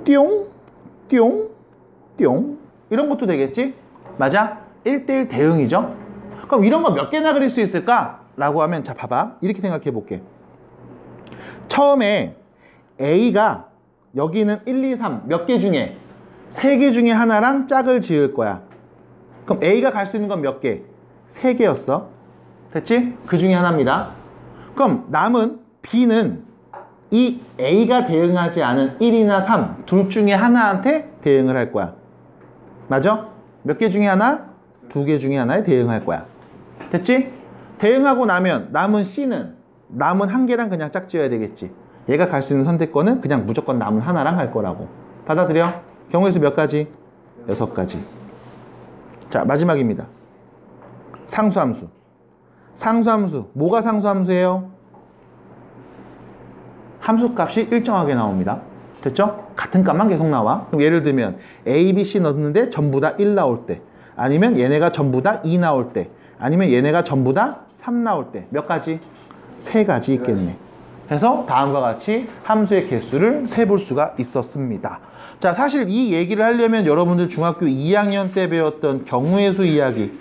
띠용, 띠용, 띠용. 이런 것도 되겠지? 맞아? 1대1 대응이죠? 그럼 이런 거 몇 개나 그릴 수 있을까? 라고 하면, 자, 봐봐. 이렇게 생각해 볼게. 처음에 A가 여기는 1, 2, 3 몇 개 중에 3개 중에 하나랑 짝을 지을 거야. 그럼 A가 갈 수 있는 건 몇 개? 3개였어. 됐지? 그 중에 하나입니다. 그럼 남은 B는 이 A가 대응하지 않은 1이나 3 둘 중에 하나한테 대응을 할 거야. 맞아? 몇 개 중에 하나? 2개 중에 하나에 대응할 거야. 됐지? 대응하고 나면 남은 C는 남은 한 개랑 그냥 짝지어야 되겠지. 얘가 갈 수 있는 선택권은 그냥 무조건 남은 하나랑 할 거라고. 받아들여? 경우의 수 몇 가지? 6가지. 자, 마지막입니다. 상수함수. 상수함수. 뭐가 상수함수예요? 함수값이 일정하게 나옵니다. 됐죠? 같은 값만 계속 나와. 그럼 예를 들면 A, B, C 넣었는데 전부 다 1 나올 때, 아니면 얘네가 전부 다 2 나올 때, 아니면 얘네가 전부 다 3 나올 때 몇 가지? 3가지 있겠네. 그래서 다음과 같이 함수의 개수를 세볼 수가 있었습니다. 자, 사실 이 얘기를 하려면 여러분들 중학교 2학년 때 배웠던 경우의 수 이야기,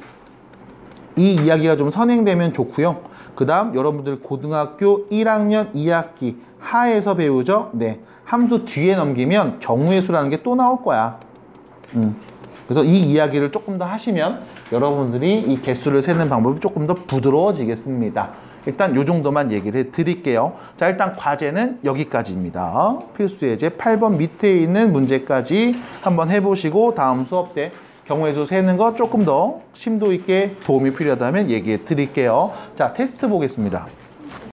이 이야기가 좀 선행되면 좋고요. 그 다음 여러분들 고등학교 1학년 2학기 하에서 배우죠. 네, 함수 뒤에 넘기면 경우의 수라는 게 또 나올 거야. 그래서 이 이야기를 조금 더 하시면 여러분들이 이 개수를 세는 방법이 조금 더 부드러워지겠습니다. 일단 요 정도만 얘기를 해드릴게요. 자, 일단 과제는 여기까지입니다. 필수 예제 8번 밑에 있는 문제까지 한번 해보시고 다음 수업 때 경우의 수 세는 거 조금 더 심도 있게 도움이 필요하다면 얘기해 드릴게요. 자, 테스트 보겠습니다.